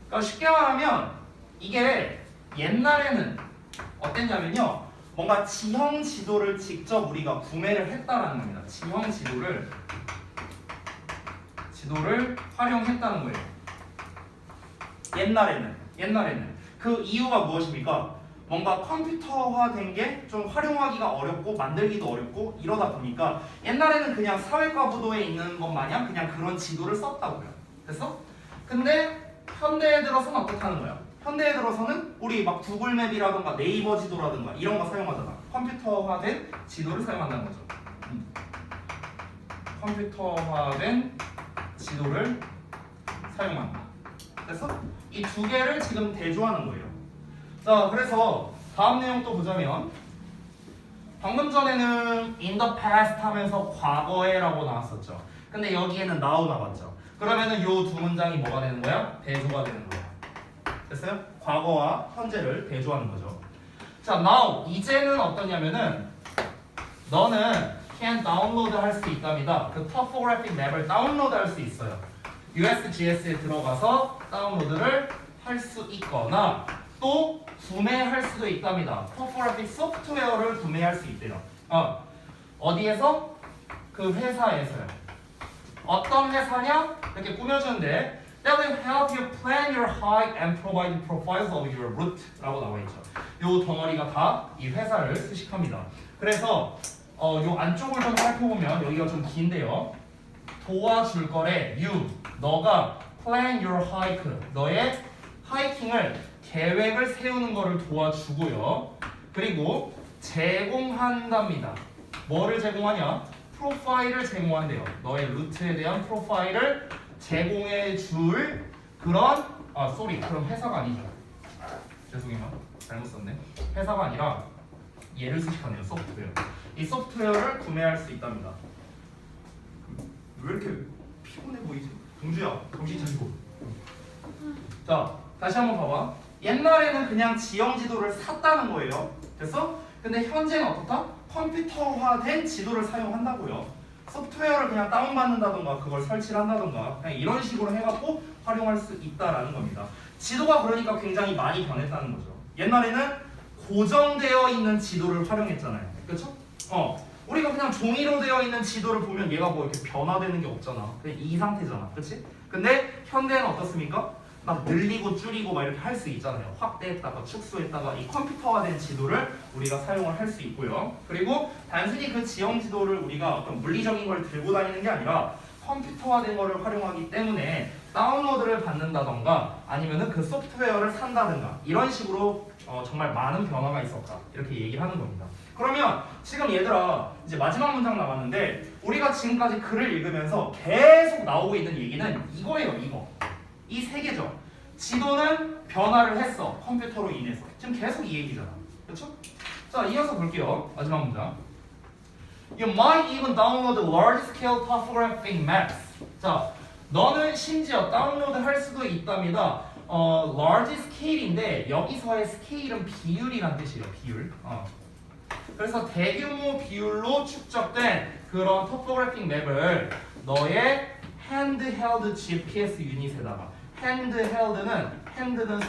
그러니까 쉽게 말하면 이게 옛날에는 어땠냐면요. 뭔가 지형 지도를 직접 우리가 구매를 했다라는 겁니다. 지형 지도를 활용했다는 거예요. 옛날에는 그 이유가 무엇입니까? 뭔가 컴퓨터화된 게 좀 활용하기가 어렵고 만들기도 어렵고 이러다 보니까 옛날에는 그냥 사회과 부도에 있는 것 마냥 그냥 그런 지도를 썼다고요. 됐어? 근데 현대에 들어서는 어떻다는 거야? 현대에 들어서는 우리 막 구글맵이라든가 네이버 지도라든가 이런 거 사용하잖아. 컴퓨터화된 지도를 사용한다는 거죠. 컴퓨터화된 지도를 사용한다. 됐어? 이 두 개를 지금 대조하는 거예요. 자, 그래서 다음 내용 또 보자면 방금 전에는 in the past 하면서 과거에라고 나왔었죠. 근데 여기에는 now 나왔죠. 그러면은 요 두 문장이 뭐가 되는 거야? 대조가 되는 거야. 됐어요? 과거와 현재를 대조하는 거죠. 자, now 이제는 어떠냐면은 너는 can 다운로드 할 수 있답니다. 그 topographic map을 다운로드 할 수 있어요. USGS에 들어가서 다운로드를 할 수 있거나 또 구매할 수도 있답니다. topographic 소프트웨어를 구매할 수 있대요. 어디에서? 그 회사에서요. 어떤 회사냐? 이렇게 꾸며주는데 That will help you plan your hike and provide profiles of your route 라고 나와있죠. 요 덩어리가 다 이 회사를 수식합니다. 그래서 요 안쪽을 좀 살펴보면 여기가 좀 긴데요. 도와줄 거래 너가 plan your hike 너의 하이킹을 계획을 세우는 거를 도와주고요. 그리고 제공한답니다. 뭐를 제공하냐? 프로파일을 제공한대요. 너의 루트에 대한 프로파일을 제공해 줄 그런 그럼 회사가 아니죠. 죄송해요. 잘못 썼네. 회사가 아니라 얘를 수식하네요. 소프트웨어. 이 소프트웨어를 구매할 수 있답니다. 왜 이렇게 피곤해 보이지? 동주야, 정신 차리고. 자, 다시 한번 봐봐. 옛날에는 그냥 지형 지도를 샀다는 거예요. 됐어? 근데 현재는 어떻다? 컴퓨터화된 지도를 사용한다고요. 소프트웨어를 그냥 다운받는다던가 그걸 설치를 한다던가 그냥 이런 식으로 해갖고 활용할 수 있다라는 겁니다. 지도가 그러니까 굉장히 많이 변했다는 거죠. 옛날에는 고정되어 있는 지도를 활용했잖아요. 그렇죠? 우리가 그냥 종이로 되어 있는 지도를 보면 얘가 뭐 이렇게 변화되는 게 없잖아. 그냥 이 상태잖아. 그렇지? 근데 현대는 어떻습니까? 막 늘리고 줄이고 막 이렇게 할 수 있잖아요. 확대했다가 축소했다가 이 컴퓨터화된 지도를 우리가 사용을 할 수 있고요. 그리고 단순히 그 지형 지도를 우리가 어떤 물리적인 걸 들고 다니는 게 아니라 컴퓨터화된 거를 활용하기 때문에 다운로드를 받는다던가 아니면은 그 소프트웨어를 산다든가 이런 식으로 정말 많은 변화가 있었다 이렇게 얘기를 하는 겁니다. 그러면 지금 얘들아 이제 마지막 문장 남았는데 우리가 지금까지 글을 읽으면서 계속 나오고 있는 얘기는 이거예요. 이 세 개죠. 지도는 변화를 했어 컴퓨터로 인해서. 지금 계속 이 얘기잖아. 그렇죠? 자 이어서 볼게요. 마지막 문장. You might even download large-scale topographic maps. 자, 너는 심지어 다운로드 할 수도 있답니다. large scale인데 여기서의 scale은 비율이란 뜻이에요. 비율. 그래서 대규모 비율로 축적된 그런 topographic 맵을 너의 handheld GPS 유닛에다가 hand는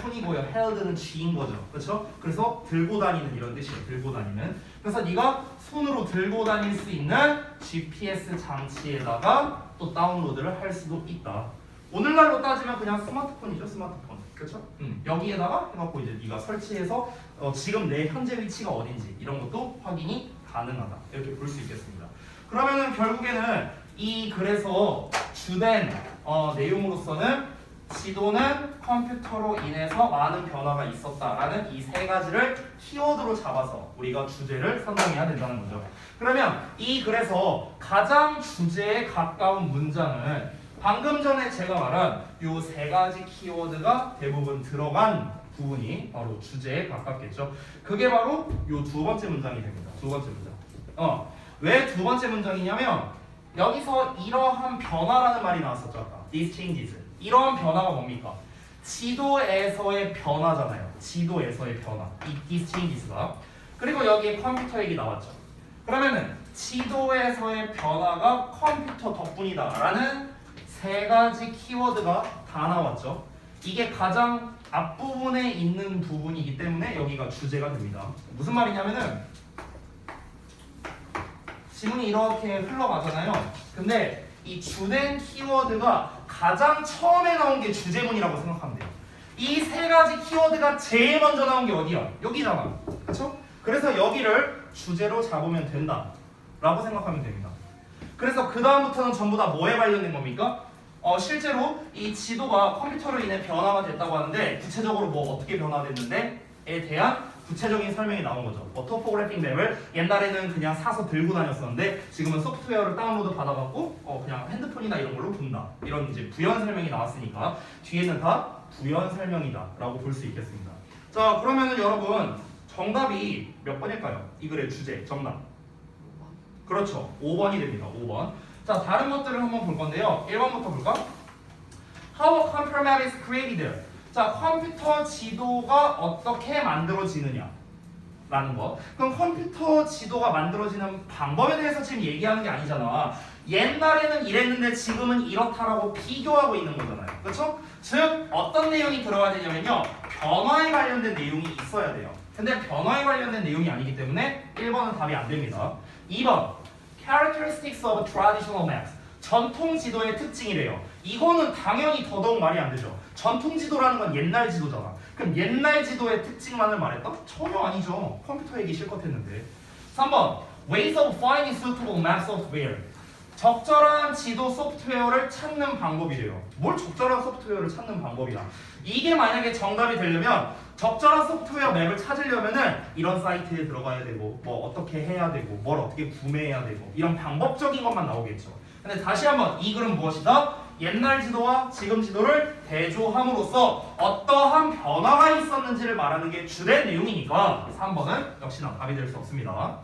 손이고요. held는 쥐인 거죠. 그렇죠? 그래서 들고 다니는 이런 뜻이에요. 들고 다니는. 그래서 네가 손으로 들고 다닐 수 있는 GPS 장치에다가 또 다운로드를 할 수도 있다. 오늘날로 따지면 그냥 스마트폰이죠. 스마트폰. 그렇죠? 여기에다가 해갖고 이제 네가 설치해서 지금 내 현재 위치가 어딘지 이런 것도 확인이 가능하다. 이렇게 볼 수 있겠습니다. 그러면은 결국에는 이 글에서 주된 내용으로서는 지도는 컴퓨터로 인해서 많은 변화가 있었다라는 이 세 가지를 키워드로 잡아서 우리가 주제를 선정해야 된다는 거죠. 그러면 이 글에서 가장 주제에 가까운 문장은 방금 전에 제가 말한 이 세 가지 키워드가 대부분 들어간 부분이 바로 주제에 가깝겠죠. 그게 바로 이 두 번째 문장이 됩니다. 두 번째 문장. 왜 두 번째 문장이냐면 여기서 이러한 변화라는 말이 나왔었죠. 아까. These changes. 이러한 변화가 뭡니까? 지도에서의 변화잖아요. 지도에서의 변화. 이 these changes가. 그리고 여기에 컴퓨터 얘기 나왔죠. 그러면은 지도에서의 변화가 컴퓨터 덕분이다라는 세 가지 키워드가 다 나왔죠. 이게 가장 앞부분에 있는 부분이기 때문에 여기가 주제가 됩니다. 무슨 말이냐면은 지문이 이렇게 흘러가잖아요. 근데 이 주된 키워드가 가장 처음에 나온 게 주제문이라고 생각하면 돼요. 이 세 가지 키워드가 제일 먼저 나온 게 어디야? 여기잖아. 그렇죠? 그래서 여기를 주제로 잡으면 된다라고 생각하면 됩니다. 그래서 그 다음부터는 전부 다 뭐에 관련된 겁니까? 실제로 이 지도가 컴퓨터로 인해 변화가 됐다고 하는데 구체적으로 뭐 어떻게 변화됐는데에 대한 구체적인 설명이 나온 거죠. 토포그래픽 맵을 옛날에는 그냥 사서 들고 다녔었는데 지금은 소프트웨어를 다운로드 받아갖고 그냥 핸드폰이나 이런 걸로 본다. 이런 이제 부연 설명이 나왔으니까 뒤에는 다 부연 설명이다라고 볼 수 있겠습니다. 자 그러면은 여러분 정답이 몇 번일까요? 이 글의 주제 정답. 그렇죠. 5번이 됩니다. 5번. 자 다른 것들을 한번 볼 건데요. 1번부터 볼까? How a computer map is created. 자, 컴퓨터 지도가 어떻게 만들어지느냐 라는 거. 그럼 컴퓨터 지도가 만들어지는 방법에 대해서 지금 얘기하는 게 아니잖아. 옛날에는 이랬는데 지금은 이렇다라고 비교하고 있는 거잖아요. 그렇죠? 즉 어떤 내용이 들어가야 되냐면요. 변화에 관련된 내용이 있어야 돼요. 근데 변화에 관련된 내용이 아니기 때문에 1번은 답이 안 됩니다. 2번 Characteristics of traditional maps. 전통 지도의 특징이래요. 이거는 당연히 더더욱 말이 안 되죠. 전통 지도라는 건 옛날 지도잖아. 그럼 옛날 지도의 특징만을 말했다? 전혀 아니죠. 컴퓨터 얘기 실컷 했는데. 3번 Ways of finding suitable map software. 적절한 지도 소프트웨어를 찾는 방법이래요. 뭘 적절한 소프트웨어를 찾는 방법이야. 이게 만약에 정답이 되려면 적절한 소프트웨어 맵을 찾으려면은 이런 사이트에 들어가야 되고 뭐 어떻게 해야 되고 뭘 어떻게 구매해야 되고 이런 방법적인 것만 나오겠죠. 근데 다시 한번 이 글은 무엇이다? 옛날 지도와 지금 지도를 대조함으로써 어떠한 변화가 있었는지를 말하는 게 주된 내용이니까 3번은 역시나 답이 될 수 없습니다.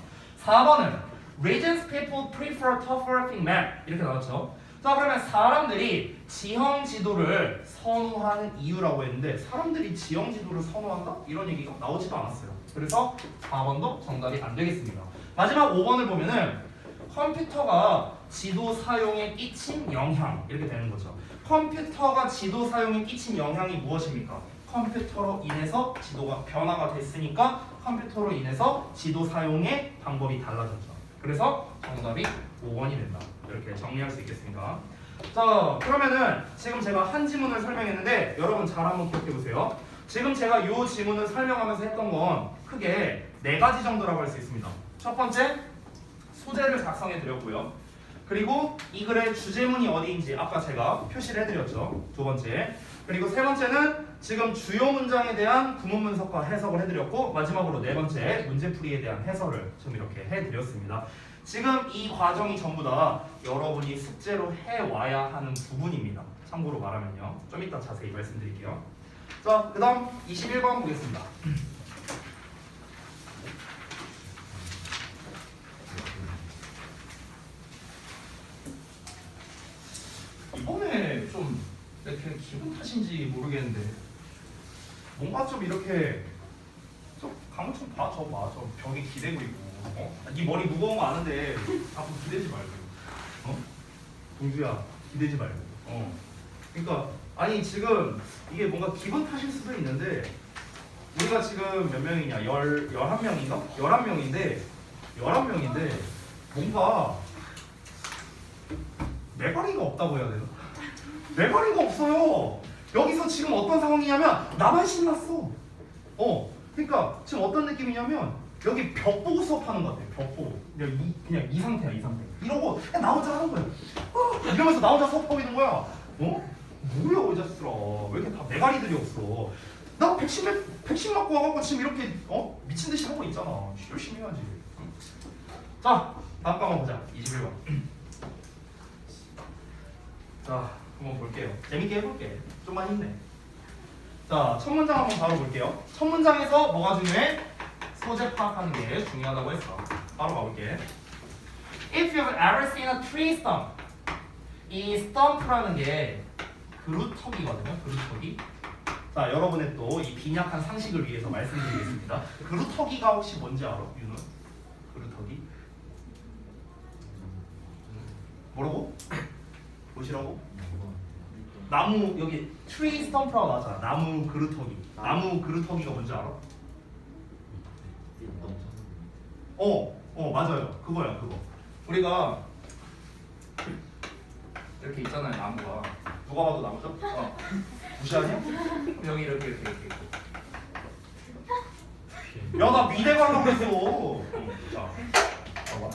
4번은 Regions people prefer topographic map 이렇게 나왔죠. 자 그러면 사람들이 지형 지도를 선호하는 이유라고 했는데 사람들이 지형 지도를 선호한다? 이런 얘기가 나오지도 않았어요. 그래서 4번도 정답이 안 되겠습니다. 마지막 5번을 보면은 컴퓨터가 지도 사용에 끼친 영향 이렇게 되는 거죠. 컴퓨터가 지도 사용에 끼친 영향이 무엇입니까? 컴퓨터로 인해서 지도가 변화가 됐으니까 컴퓨터로 인해서 지도 사용의 방법이 달라졌죠. 그래서 정답이 5번이 된다. 이렇게 정리할 수 있겠습니다. 자 그러면은 지금 제가 한 지문을 설명했는데 여러분 잘 한번 기억해 보세요. 지금 제가 이 지문을 설명하면서 했던 건 크게 4가지 정도라고 할 수 있습니다. 첫 번째 소재를 작성해 드렸고요. 그리고 이 글의 주제문이 어디인지 아까 제가 표시를 해드렸죠. 두 번째. 그리고 세 번째는 지금 주요 문장에 대한 구문 분석과 해석을 해드렸고 마지막으로 네 번째 문제풀이에 대한 해설을 좀 이렇게 해드렸습니다. 지금 이 과정이 전부 다 여러분이 숙제로 해와야 하는 부분입니다. 참고로 말하면요. 좀 이따 자세히 말씀드릴게요. 자, 그 다음 21번 보겠습니다. 이번에 좀 이렇게 기분 탓인지 모르겠는데 뭔가 좀 이렇게 좀 강우 좀 봐, 저 봐, 저 벽에 기대고 있고 네 머리 무거운 거 아는데 앞으로 기대지 말고 동주야 기대지 말고 그러니까 아니 지금 이게 뭔가 기분 탓일 수도 있는데 우리가 지금 몇 명이냐 11명인가? 11명인데 뭔가 매가리가 없다고 해야 되나? 매가리가 없어요. 여기서 지금 어떤 상황이냐면 나만 신났어. 그러니까 지금 어떤 느낌이냐면 여기 벽 보고 수업하는 것 같아. 벽 보고 그냥 이 상태야 이 상태. 이러고 그냥 나 혼자 하는 거야. 이러면서 나 혼자 수업하고 있는 거야. 뭐야 이 자식들아. 왜 이렇게 다 매가리들이 없어. 나 백신 맞고 와갖고 지금 이렇게 미친 듯이 하고 있잖아. 열심히 해야지. 자 다음 거 한번 보자. 21번. 자 한번 볼게요. 재밌게 해볼게. 좀만 힘내. 자, 첫 문장 한번 바로 볼게요. 첫 문장에서 뭐가 중요해? 소재 파악하는 게 중요하다고 했어. 바로 가볼게. If you've ever seen a tree stump. 이 stump라는 게 그루터기거든요. 그루터기. 자, 여러분의 또 이 빈약한 상식을 위해서 말씀드리겠습니다. 그루터기가 혹시 뭔지 알아? 윤우? 그루터기? 뭐라고? 보시라고? 나무 여기 트리 스톰프라고 나왔잖아. 나무 그루터기. 나무 그루터기가 뭔지 알아? 맞아요. 그거야 그거. 우리가 이렇게 있잖아요 나무가. 누가 봐도 나무죠? 무시하냐? 여기 이렇게. 야 나 미대 가려고 했어. 자, 봐봐.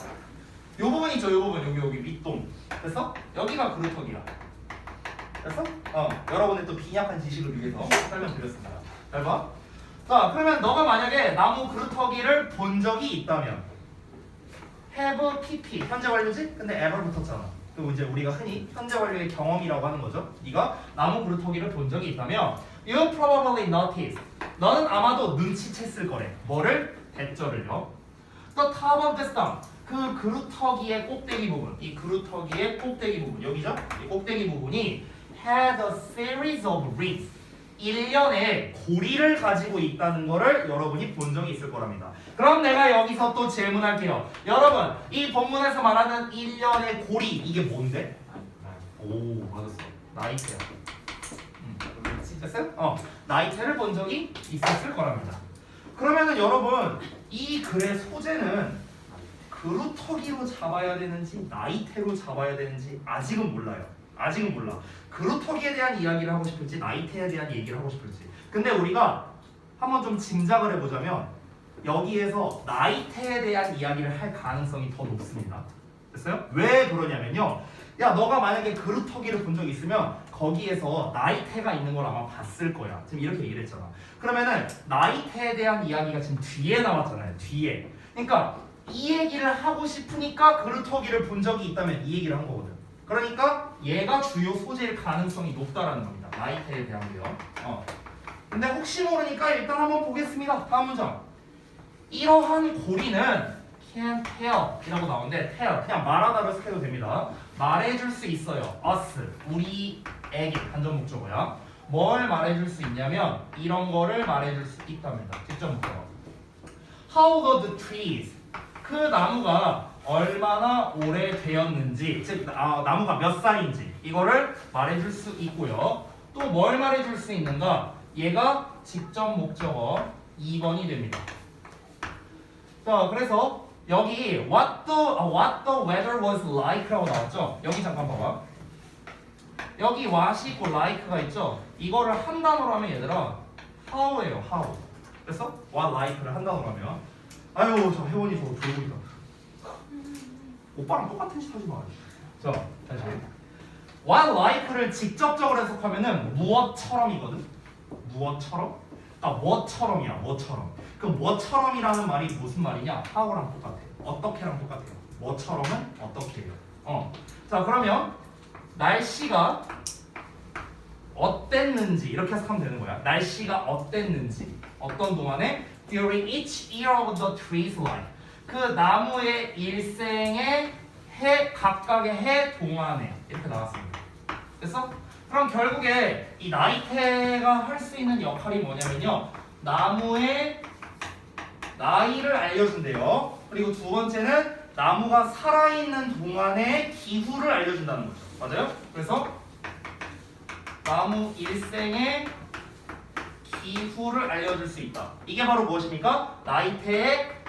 요 부분 있죠? 요 부분 여기 밑동. 됐어? 여기가 그루터기야. 됐어? 여러분의 또 빈약한 지식을 위해서 설명드렸습니다. 잘 봐. 자, 그러면 너가 만약에 나무 그루터기를 본 적이 있다면 have pp 현재 완료지? 근데 ever 붙었잖아. 그리고 이제 우리가 흔히 현재 완료의 경험이라고 하는 거죠. 네가 나무 그루터기를 본 적이 있다면 you probably noticed. 너는 아마도 눈치챘을 거래. 뭐를? 대절을요. The top of the stump. 그 그루터기의 꼭대기 부분. 이 그루터기의 꼭대기 부분. 여기죠? 이 꼭대기 부분이 had a series of ribs. 일련의 고리를 가지고 있다는 거를 여러분이 본 적이 있을 거랍니다. 그럼 내가 여기서 또 질문할게요. 여러분, 이 본문에서 말하는 일련의 고리 이게 뭔데? 오, 맞았어. 나이테야. 됐어요? 나이테를 본 적이 있었을 거랍니다. 그러면은 여러분, 이 글의 소재는 그루터기로 잡아야 되는지 나이테로 잡아야 되는지 아직은 몰라요. 아직은 몰라. 그루터기에 대한 이야기를 하고 싶을지 나이테에 대한 얘기를 하고 싶을지. 근데 우리가 한번 좀 짐작을 해보자면 여기에서 나이테에 대한 이야기를 할 가능성이 더 높습니다. 됐어요? 왜 그러냐면요. 야 너가 만약에 그루터기를 본 적이 있으면 거기에서 나이테가 있는 걸 아마 봤을 거야. 지금 이렇게 얘기를 했잖아. 그러면은 나이테에 대한 이야기가 지금 뒤에 나왔잖아요. 뒤에. 그러니까 이 얘기를 하고 싶으니까 그루터기를 본 적이 있다면 이 얘기를 한 거거든. 그러니까 얘가 주요 소재일 가능성이 높다라는 겁니다. 나이테에 대한게요. 근데 혹시 모르니까 일단 한번 보겠습니다. 다음 문장. 이러한 고리는 can tell 이라고 나오는데 tell 그냥 말하다로 쓰셔도 됩니다. 말해줄 수 있어요. us 우리에게 간접 목적어야. 뭘 말해줄 수 있냐면 이런 거를 말해줄 수 있답니다. 직접 목적어. How old the trees 그 나무가 얼마나 오래되었는지 즉 나무가 몇 살인지 이거를 말해줄 수 있고요. 또 뭘 말해줄 수 있는가? 얘가 직접 목적어 2번이 됩니다. 자 그래서 여기 what the weather was like라고 나왔죠? 여기 잠깐 봐봐. 여기 what이 있고 like가 있죠? 이거를 한 단어로 하면 얘들아 how예요. how. 그래서 what like를 한 단어로 하면 아유 저 혜원이 저거 졸고 있다. 오빠랑 똑같은 짓 하지 마. 자, 다시. What like를 직접적으로 해석하면은 무엇처럼이거든. 무엇처럼? 그러니까 뭐처럼이야. 뭐처럼. 그 뭐처럼이라는 말이 무슨 말이냐? how랑 똑같아. 어떻게랑 똑같아요. 뭐처럼은 어떻게예요. 자, 그러면 날씨가 어땠는지 이렇게 해석하면 되는 거야. 날씨가 어땠는지 어떤 동안에 during each year of the tree's life 그 나무의 일생의 각각의 해 동안에 이렇게 나왔습니다. 됐어? 그럼 결국에 이 나이테가 할 수 있는 역할이 뭐냐면요. 나무의 나이를 알려준대요. 그리고 두 번째는 나무가 살아있는 동안의 기후를 알려준다는 거죠. 맞아요? 그래서 나무 일생의 기후를 알려줄 수 있다. 이게 바로 무엇입니까? 나이테의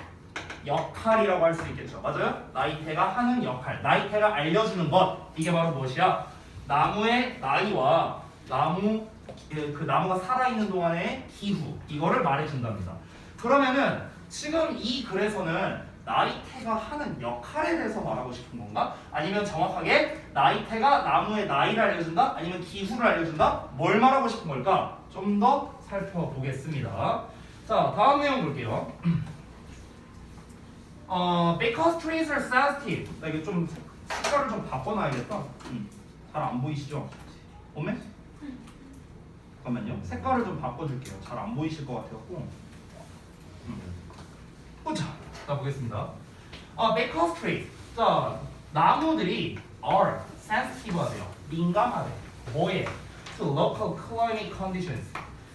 역할이라고 할 수 있겠죠. 맞아요? 나이테가 하는 역할, 나이테가 알려주는 것. 이게 바로 무엇이야? 나무의 나이와 그 나무가 살아있는 동안의 기후 이거를 말해준답니다. 그러면은 지금 이 글에서는 나이테가 하는 역할에 대해서 말하고 싶은 건가? 아니면 정확하게 나이테가 나무의 나이를 알려준다? 아니면 기후를 알려준다? 뭘 말하고 싶은 걸까? 좀 더 살펴보겠습니다. 자, 다음 내용 볼게요. Because trees are sensitive. 나 이거 좀 색깔을 좀 바꿔놔야겠다. 잘 안 보이시죠? 오메? 잠깐만요. 색깔을 좀 바꿔줄게요. 잘 안 보이실 것 같아갖고. 보자. 자, 보겠습니다. Because trees. 자, 나무들이 are sensitive하대요. 민감하대. 뭐에? To local climate conditions.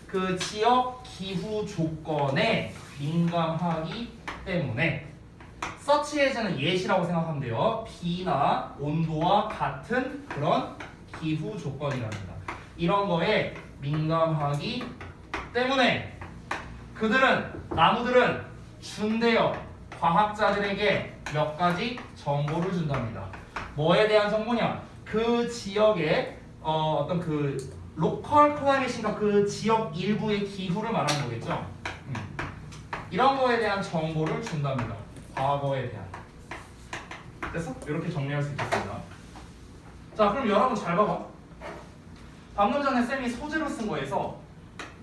그 지역 기후 조건에 민감하기 때문에 such as는 예시라고 생각하면 돼요. 비나 온도와 같은 그런 기후 조건이랍니다. 이런 거에 민감하기 때문에 나무들은 준대요. 과학자들에게 몇 가지 정보를 준답니다. 뭐에 대한 정보냐? 그 지역의 어떤 그 로컬 클라이밋인가 그 지역 일부의 기후를 말하는 거겠죠. 이런 거에 대한 정보를 준답니다. 과거에 대한. 됐어? 이렇게 정리할 수 있겠습니다. 자, 그럼 여러분 잘 봐봐. 방금 전에 쌤이 소재로 쓴 거에서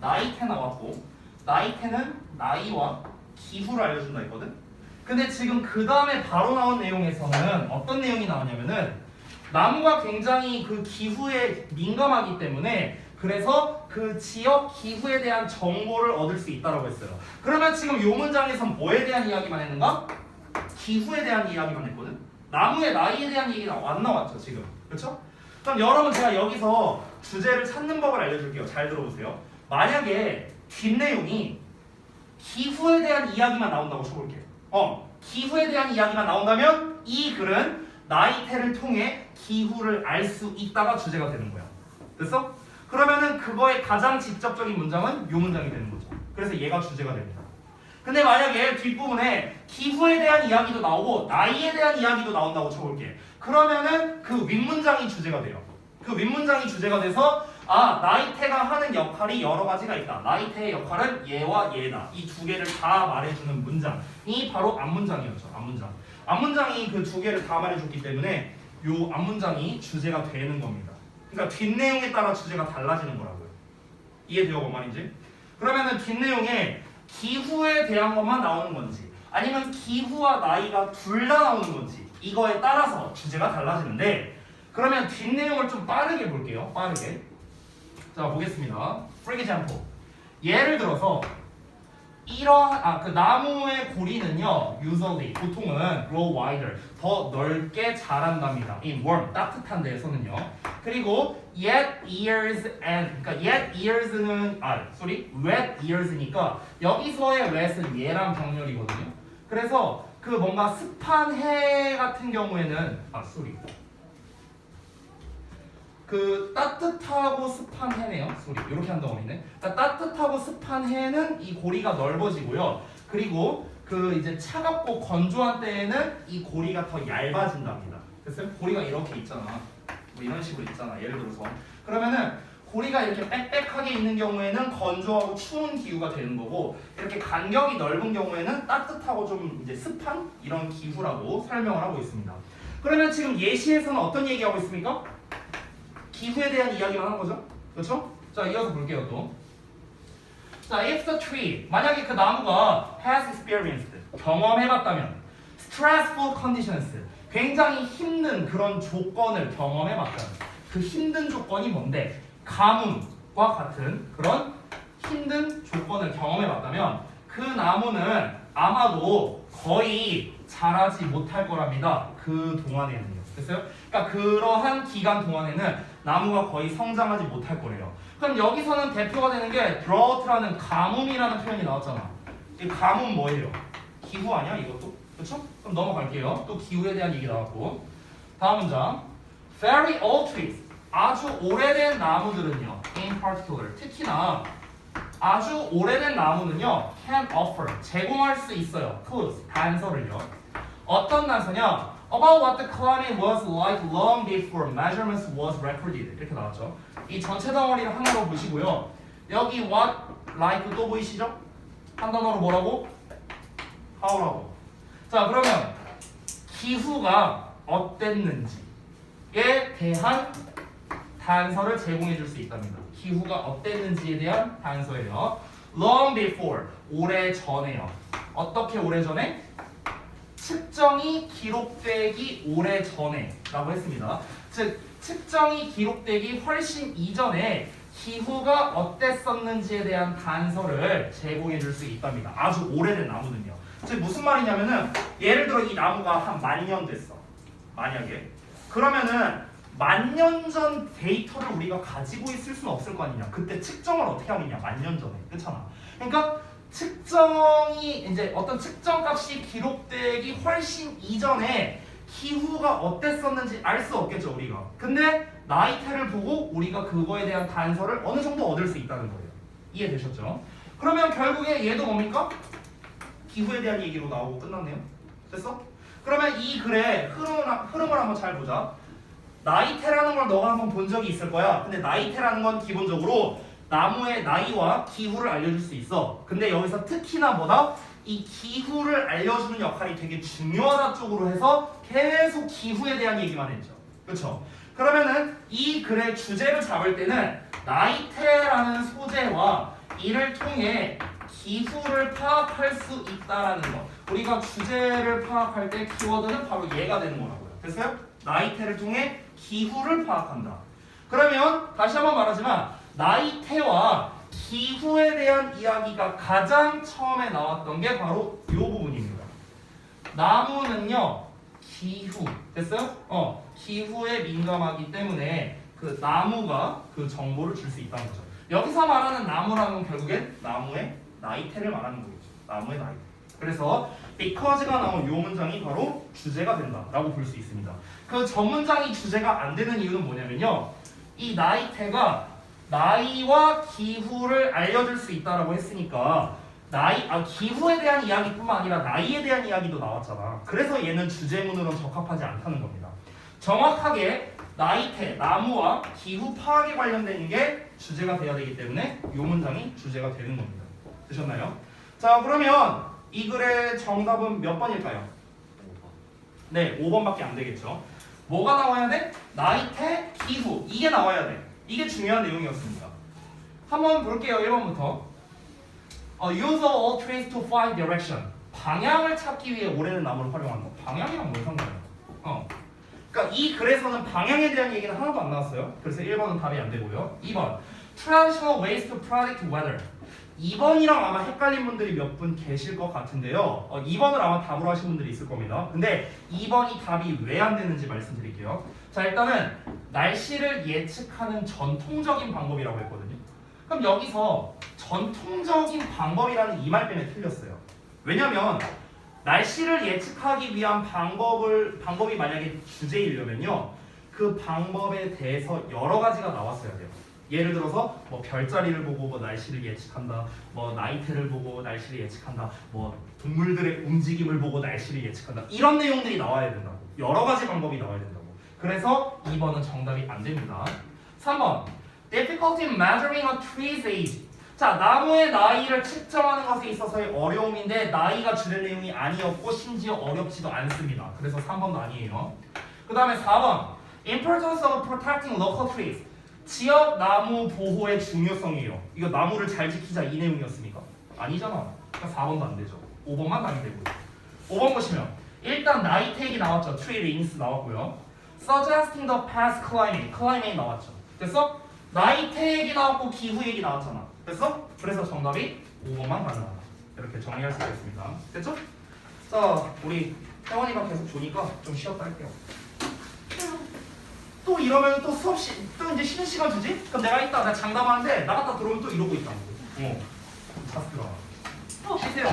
나이테 나왔고 나이테는 나이와 기후를 알려준다 했거든. 근데 지금 그 다음에 바로 나온 내용에서는 어떤 내용이 나오냐면은 나무가 굉장히 그 기후에 민감하기 때문에 그래서 그 지역 기후에 대한 정보를 얻을 수 있다고 했어요. 그러면 지금 이 문장에선 뭐에 대한 이야기만 했는가? 기후에 대한 이야기만 했거든. 나무의 나이에 대한 얘기가 안 나왔죠 지금. 그렇죠? 그럼 여러분 제가 여기서 주제를 찾는 법을 알려줄게요. 잘 들어보세요. 만약에 뒷내용이 기후에 대한 이야기만 나온다고 쳐볼게요. 기후에 대한 이야기만 나온다면 이 글은 나이테를 통해 기후를 알 수 있다가 주제가 되는 거야. 됐어? 그러면은 그거의 가장 직접적인 문장은 이 문장이 되는 거죠. 그래서 얘가 주제가 됩니다. 근데 만약에 뒷부분에 기후에 대한 이야기도 나오고 나이에 대한 이야기도 나온다고 쳐볼게. 그러면은 그 윗문장이 주제가 돼요. 그 윗문장이 주제가 돼서 나이테가 하는 역할이 여러 가지가 있다. 나이테의 역할은 얘와 얘다. 이 두 개를 다 말해주는 문장이 바로 앞문장이었죠. 앞문장이 그 두 개를 다 말해줬기 때문에 요 앞문장이 주제가 되는 겁니다. 그러니까 뒷내용에 따라 주제가 달라지는 거라고요. 이해돼요, 뭔 말인지? 그러면은 뒷내용에 기후에 대한 것만 나오는 건지 아니면 기후와 나이가 둘 다 나오는 건지 이거에 따라서 주제가 달라지는데 그러면 뒷내용을 좀 빠르게 볼게요. 빠르게. 자, 보겠습니다. For example. 예를 들어서 그 나무의 고리는요, usually 보통은 grow wider 더 넓게 자란답니다. in warm 따뜻한 데에서는요. 그리고 yet years and 그러니까 yet years는 wet years니까 여기서의 wet은 얘랑 병렬이거든요. 그래서 그 뭔가 습한 해 같은 경우에는 그 따뜻하고 습한 해네요. 이렇게 한 덩어리네. 그러니까 따뜻하고 습한 해는 이 고리가 넓어지고요. 그리고 그 이제 차갑고 건조한 때에는 이 고리가 더 얇아진답니다. 그래서 고리가 이렇게 있잖아. 뭐 이런 식으로 있잖아. 예를 들어서 그러면은 고리가 이렇게 빽빽하게 있는 경우에는 건조하고 추운 기후가 되는 거고 이렇게 간격이 넓은 경우에는 따뜻하고 좀 이제 습한 이런 기후라고 설명을 하고 있습니다. 그러면 지금 예시에서는 어떤 얘기하고 있습니까? 기후에 대한 이야기만 하는 거죠. 그렇죠? 자, 이어서 볼게요 또. 자, if the tree, 만약에 그 나무가 has experienced, 경험해봤다면 stressful conditions, 굉장히 힘든 그런 조건을 경험해봤다면 그 힘든 조건이 뭔데? 가뭄과 같은 그런 힘든 조건을 경험해봤다면 그 나무는 아마도 거의 자라지 못할 거랍니다. 그 동안에는요. 됐어요? 그러니까 그러한 기간 동안에는 나무가 거의 성장하지 못할 거래요. 그럼 여기서는 대표가 되는 게 drought라는 가뭄이라는 표현이 나왔잖아. 이 가뭄 뭐예요? 기후 아니야 이것도? 그렇죠? 그럼 넘어갈게요. 또 기후에 대한 얘기 나왔고. 다음 문장. Very old trees. 아주 오래된 나무들은요. In particular. 특히나 아주 오래된 나무는요. Can offer. 제공할 수 있어요. clues. 단서를요. 어떤 단서냐? About what the climate was like long before measurements was recorded. 이렇게 나왔죠. 이 전체 덩어리를 하나로 보시고요. 여기 what, like 또 보이시죠? 한 단어로 뭐라고? how라고. 자, 그러면 기후가 어땠는지에 대한 단서를 제공해 줄 수 있답니다. 기후가 어땠는지에 대한 단서예요. Long before, 오래 전에요. 어떻게 오래 전에? 측정이 기록되기 오래 전에 라고 했습니다. 즉 측정이 기록되기 훨씬 이전에 기후가 어땠었는지에 대한 단서를 제공해 줄 수 있답니다. 아주 오래된 나무는요. 즉 무슨 말이냐면은 예를 들어 이 나무가 한 10,000년 됐어. 만약에 그러면은 10,000년 전 데이터를 우리가 가지고 있을 수는 없을 거 아니냐. 그때 측정을 어떻게 하겠냐. 10,000년 전에. 그렇잖아. 그러니까 측정이 이제 어떤 측정 값이 기록되기 훨씬 이전에 기후가 어땠었는지 알 수 없겠죠 우리가. 근데 나이테를 보고 우리가 그거에 대한 단서를 어느 정도 얻을 수 있다는 거예요. 이해되셨죠? 그러면 결국에 얘도 뭡니까? 기후에 대한 얘기로 나오고 끝났네요. 됐어? 그러면 이 글의 흐름을 한번 잘 보자. 나이테라는 걸 너가 한번 본 적이 있을 거야. 근데 나이테라는 건 기본적으로 나무의 나이와 기후를 알려줄 수 있어. 근데 여기서 특히나 뭐다? 이 기후를 알려주는 역할이 되게 중요하다 쪽으로 해서 계속 기후에 대한 얘기만 했죠. 그렇죠? 그러면은 이 글의 주제를 잡을 때는 나이테라는 소재와 이를 통해 기후를 파악할 수 있다라는 거. 우리가 주제를 파악할 때 키워드는 바로 얘가 되는 거라고요. 됐어요? 나이테를 통해 기후를 파악한다. 그러면 다시 한번 말하지만 나이테와 기후에 대한 이야기가 가장 처음에 나왔던 게 바로 이 부분입니다. 나무는요 기후 됐어요? 기후에 민감하기 때문에 그 나무가 그 정보를 줄 수 있다는 거죠. 여기서 말하는 나무라는 건 결국엔 나무의 나이테를 말하는 거겠죠. 나무의 나이테. 그래서 because가 나온 이 문장이 바로 주제가 된다라고 볼 수 있습니다. 그 전 문장이 주제가 안 되는 이유는 뭐냐면요. 이 나이테가 나이와 기후를 알려줄 수 있다라고 했으니까 기후에 대한 이야기뿐만 아니라 나이에 대한 이야기도 나왔잖아. 그래서 얘는 주제문으로는 적합하지 않다는 겁니다. 정확하게 나이테, 나무와 기후 파악에 관련된 게 주제가 돼야 되기 때문에 이 문장이 주제가 되는 겁니다. 되셨나요? 자, 그러면 이 글의 정답은 몇 번일까요? 5번. 네, 5번밖에 안 되겠죠. 뭐가 나와야 돼? 나이테, 기후. 이게 나와야 돼. 이게 중요한 내용이었습니다. 한번 볼게요. 1번부터. Use all trees to find direction. 방향을 찾기 위해 오래된 나무를 활용하는 거. 방향이랑 뭔 상관이야? 그러니까 이 글에서는 방향에 대한 얘기는 하나도 안 나왔어요. 그래서 1번은 답이 안 되고요. 2번. Traditional ways to predict weather. 2번이랑 아마 헷갈린 분들이 몇 분 계실 것 같은데요. 2번을 아마 답으로 하신 분들이 있을 겁니다. 근데 2번이 답이 왜 안 되는지 말씀드릴게요. 자, 일단은 날씨를 예측하는 전통적인 방법이라고 했거든요. 그럼 여기서 전통적인 방법이라는 이 말 때문에 틀렸어요. 왜냐면 날씨를 예측하기 위한 방법이 만약에 주제이려면요. 그 방법에 대해서 여러 가지가 나왔어야 돼요. 예를 들어서 뭐 별자리를 보고 뭐 날씨를 예측한다, 뭐 나이테를 보고 날씨를 예측한다, 뭐 동물들의 움직임을 보고 날씨를 예측한다, 이런 내용들이 나와야 된다고. 여러 가지 방법이 나와야 된다고. 그래서 2번은 정답이 안 됩니다. 3번. Difficulty in measuring a tree's age. 자, 나무의 나이를 측정하는 것에 있어서의 어려움인데 나이가 주된 내용이 아니었고 심지어 어렵지도 않습니다. 그래서 3번도 아니에요. 그 다음에 4번 Importance of protecting local trees. 지역 나무 보호의 중요성이에요. 이거 나무를 잘 지키자 이 내용이었습니까? 아니잖아. 그러니까 4번도 안 되죠. 5번만 가면 되고요. 5번 보시면 일단 나이텍이 나왔죠. tree rings 나왔고요. suggesting the past climate 나왔죠. 됐어? 나이텍이 나왔고 기후 얘기 나왔잖아. 됐어? 그래서 정답이 5번만 가능하다. 이렇게 정리할 수 있겠습니다. 됐죠? 자, 우리 혜원이가 계속 조니까 좀 쉬었다 할게요. 또 이러면 또 또 이제 쉬는 시간 주지? 그럼 내가 이따 나 장담하는데 나갔다 들어오면 또 이러고 있다고. 자스 들어가. 쉬세요.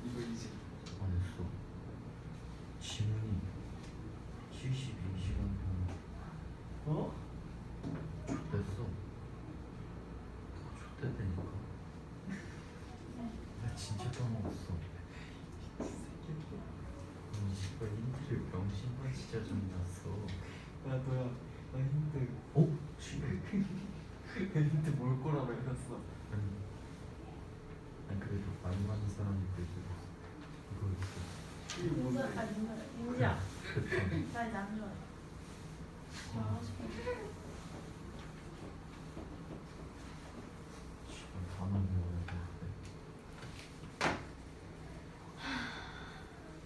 이거 이제 안 했어. 지문이 72시간 어? 됐어. 좆됐다니까. 나 진짜 까먹었어. 씨발 힌트를 병신만 진짜 좀 났어. 야 너야 나 힌트 어? 씨발. 힌트 뭘 거라고 했었어. 아니 그래도 말 많은 사람이 그래도 이거 있어. 이게 뭔데? 민지야, 됐다. 나 이제 안 좋아해. 아, 씨발 단어 배워야 되는데.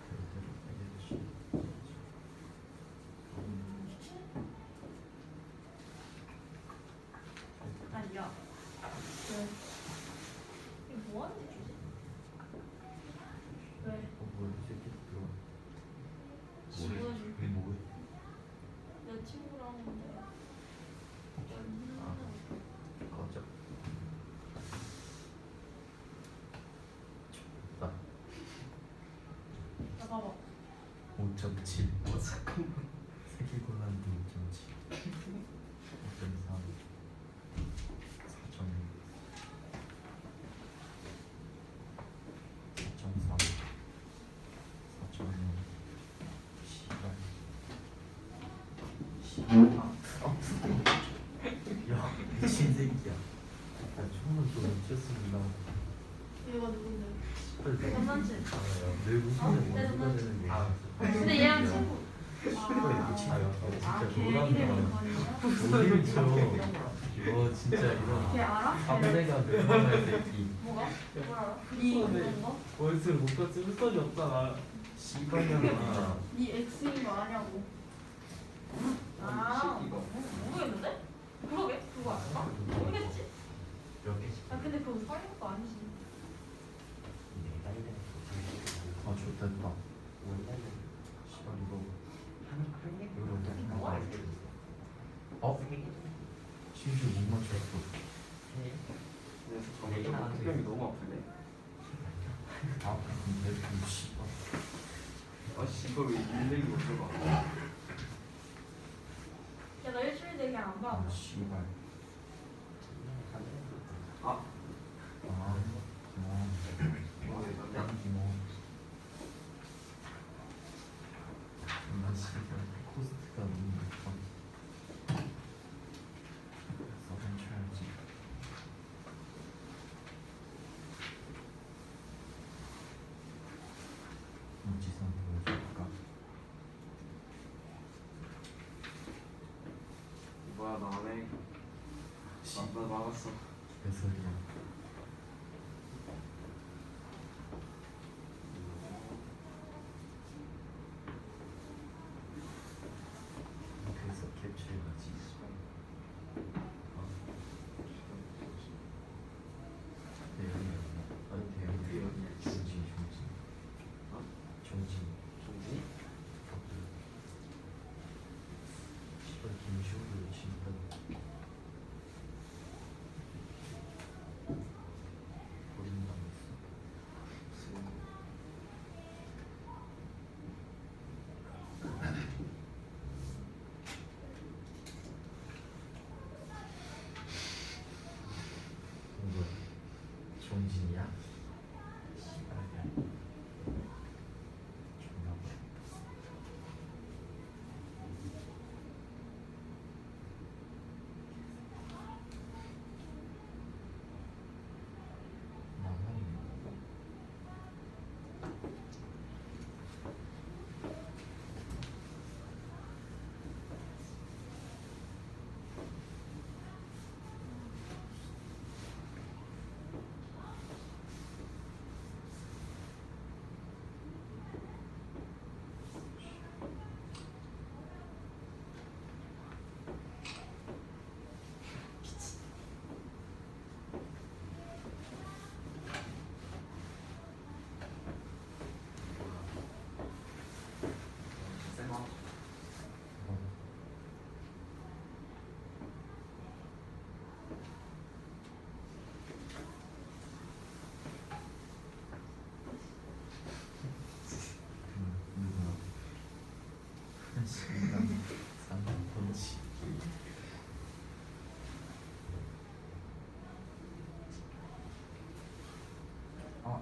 대대로 알려주시. 아니야. 왜? 이거 뭐 하는 짓이지? 왜? 뭐야 이 새끼 들어. 지워줄게. 뭐해? 내 친구랑 하는데. 아 꺼져. 나 나 봐봐. 5.7. 잠깐만. 세계곤란도 5.7. 5.3. 4.6. 4.3. 4.6. 씨발. 야 미친 새끼야. 야 총은 또 미쳤습니다. 얘가 누군데? 내 장난치? 무슨 내 원수가 장난치? 되는 게. 근데 얘랑 친구. 씨발 미친아요. 진짜 걔 노란다. 이름이 어디를 쳐? 너 진짜 이런 걔 알아? 사내가 멸망할 새끼. 뭐가? 뭘 알아? 이- 그런 거? 월수를 못 갔지 쓸데없이 없잖아. 씨발년아. 네 X인 거 아냐고. 아, 모르겠는데? 그러게? 그거 알까? 모르겠지? 몇 개씩? 아, 근데 그거 사귄 것도 아니지. 아 좋됐다. 씨발 이거 이거 어떻게 나와? 어? 심지어 못 맞췄어. 그래서 저번에 특별히 너무 아프네. 아 근데 그 씨발. 아씨 이걸 왜 인생이 못 들어가? 야, 나 일주일 내기 안 봐. 아 씨발. 아 아 이거 양기 뭐. 나 씨발 코스트가 너무 높아. 서른 쳐야지. 무지성 보여줄까? 뭐야 나 안 해. 나 나갔어. 개소리야. 그래서 캡처해가지. 대형이 아니 대형이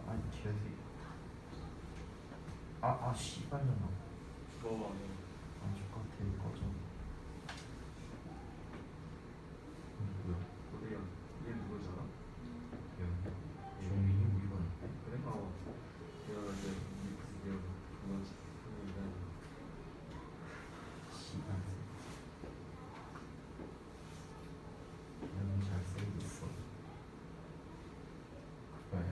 아니 개새끼. 씨발년아. 뭐 안 해. 똑같아. 꺼져. 누구야? 우리야. 얘 누구잖아? 종민이 우리가 있대? 그래? 내가 이제 믹스 내가 그만 얘기하는 씨발. 너무 잘생겼어. 그거야?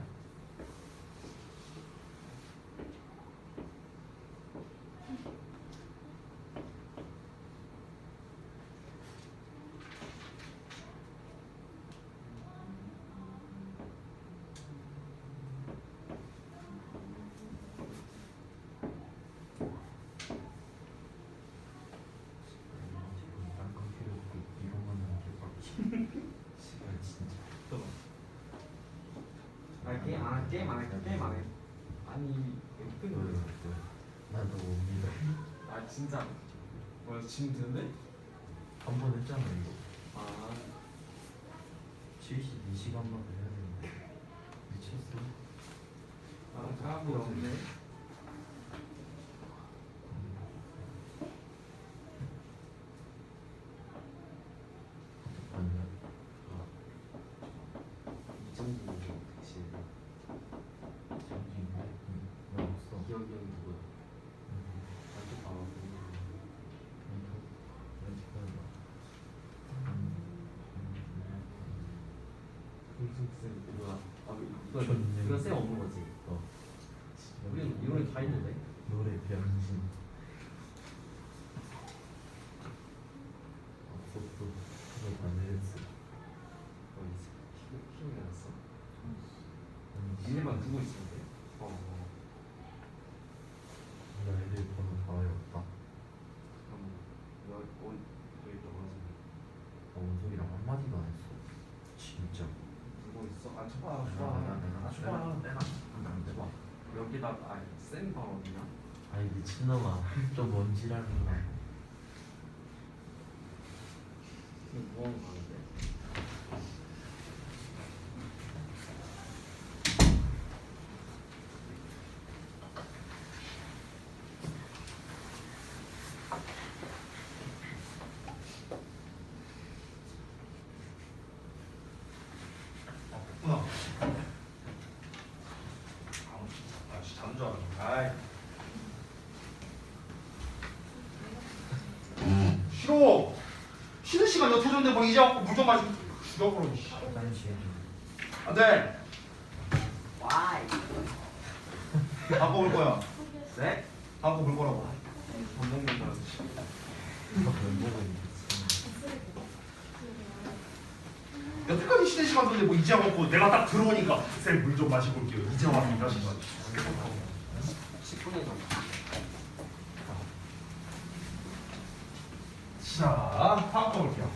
지금 딴거 필요 없고 이거만 남길 것 씨발 진짜. 게임 안 해. 게임 안 해. 게임 안 해. 아니 예쁜 왜? 거. 나도 못 믿어. 아 진짜. 뭐야 지금 드는데? 한 번 했잖아 이거. 아 72시간만 해야 되는데 미쳤어. 까불 없네. 아니야? 이정진이 대신 정진인데? 왜 없어? 기억이 형 누구야? 나도 봐봐. 쌤 누구야? 이거 쌤 없는 거지? 우리 다 있는데? 노래 변신. 속도 그거 다 내렸어. 힘이 났어? 아니, 니네만 두고 있으면 돼? 나 애들 번호 다 외웠다. 그럼 여기 넣어서 원석이랑 한마디도 안 했어. 진짜. 누구 있어? 아 줘봐 내가 줘봐 여기다 쌤 방 어디냐? 아니 미친놈아. 좀 먼지라는 거. 이거 뭐하고 가는데? 없구나. 진짜 잠줄 알았네. 아이. 싫어. 쉬는 시간 여태 줬는데 뭐 이제 와서 물좀 마시고 죽여버려. 씨. 화장실. 안 돼. 와이 바꿔 볼 거야. 네? 바꿔 볼 거라고. 밥 먹는다 면목은 여태까지 쉬는 시간 줬는데 뭐 이제 와갖고 내가 딱 들어오니까 쌤 물 좀 마시고 올게요. 이제 와서 이러신 거지. 10분에 좀 자, 다음 거 볼게요.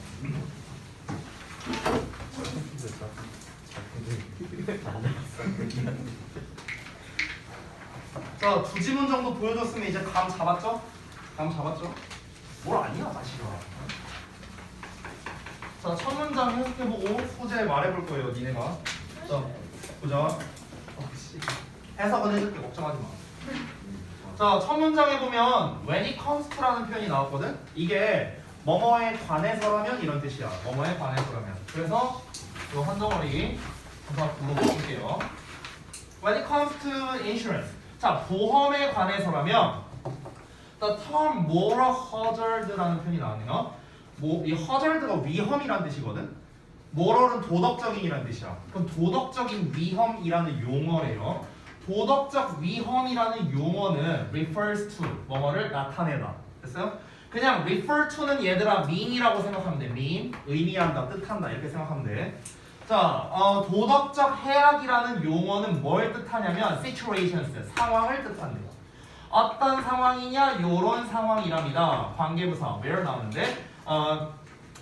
자, 두 지문 정도 보여줬으면 이제 감 잡았죠? 감 잡았죠? 뭘 아니야, 사실은. 자, 첫 문장 해석해보고 소재 말해볼 거예요, 니네가. 자, 보자. 해석은 해줄게, 걱정하지 마. 자, 첫 문장에 보면 when it comes to라는 표현이 나왔거든? 이게 뭐뭐에 관해서라면 이런 뜻이야. 뭐뭐에 관해서라면. 그래서 이 한 덩어리 한번 불러볼게요. When it comes to insurance. 자, 보험에 관해서라면 the term moral hazard라는 표현이 나왔네요. 이 hazard가 위험이라는 뜻이거든. moral은 도덕적인이라는 뜻이야. 그럼 도덕적인 위험이라는 용어래요. 도덕적 위험이라는 용어는 refers to 뭐뭐를 나타내다. 됐어요? 그냥 refer to는 얘들아 mean이라고 생각하면 돼. mean 의미한다, 뜻한다 이렇게 생각하면 돼. 자, 도덕적 해악이라는 용어는 뭘 뜻하냐면 situations 상황을 뜻한대요. 어떤 상황이냐? 요런 상황이랍니다. 관계부사 where 나오는데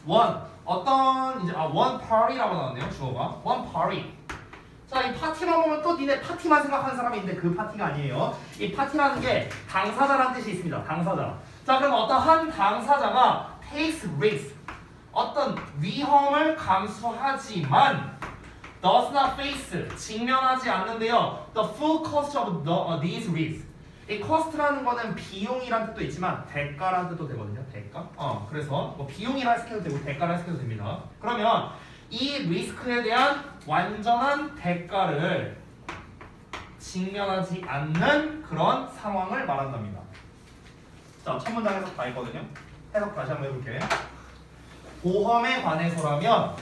one 어떤 이제 one party라고 나왔네요. 주어가 one party. 자, 이 파티만 보면 또 니네 파티만 생각하는 사람이 있는데 그 파티가 아니에요. 이 파티라는 게 당사자라는 뜻이 있습니다. 당사자. 자, 그럼 어떤 한 당사자가 takes risk 어떤 위험을 감수하지만 does not face 직면하지 않는데요. The full cost of these risks. 이 cost라는 거는 비용이란 뜻도 있지만 대가라는 뜻도 되거든요. 대가. 그래서 뭐 비용이라 해석해도 되고 대가라 해석해도 됩니다. 그러면 이 리스크에 대한 완전한 대가를 직면하지 않는 그런 상황을 말한답니다. 자, 첫 문장 해석 다 했거든요. 해석 다시 한번 해볼게. 보험에 관해서라면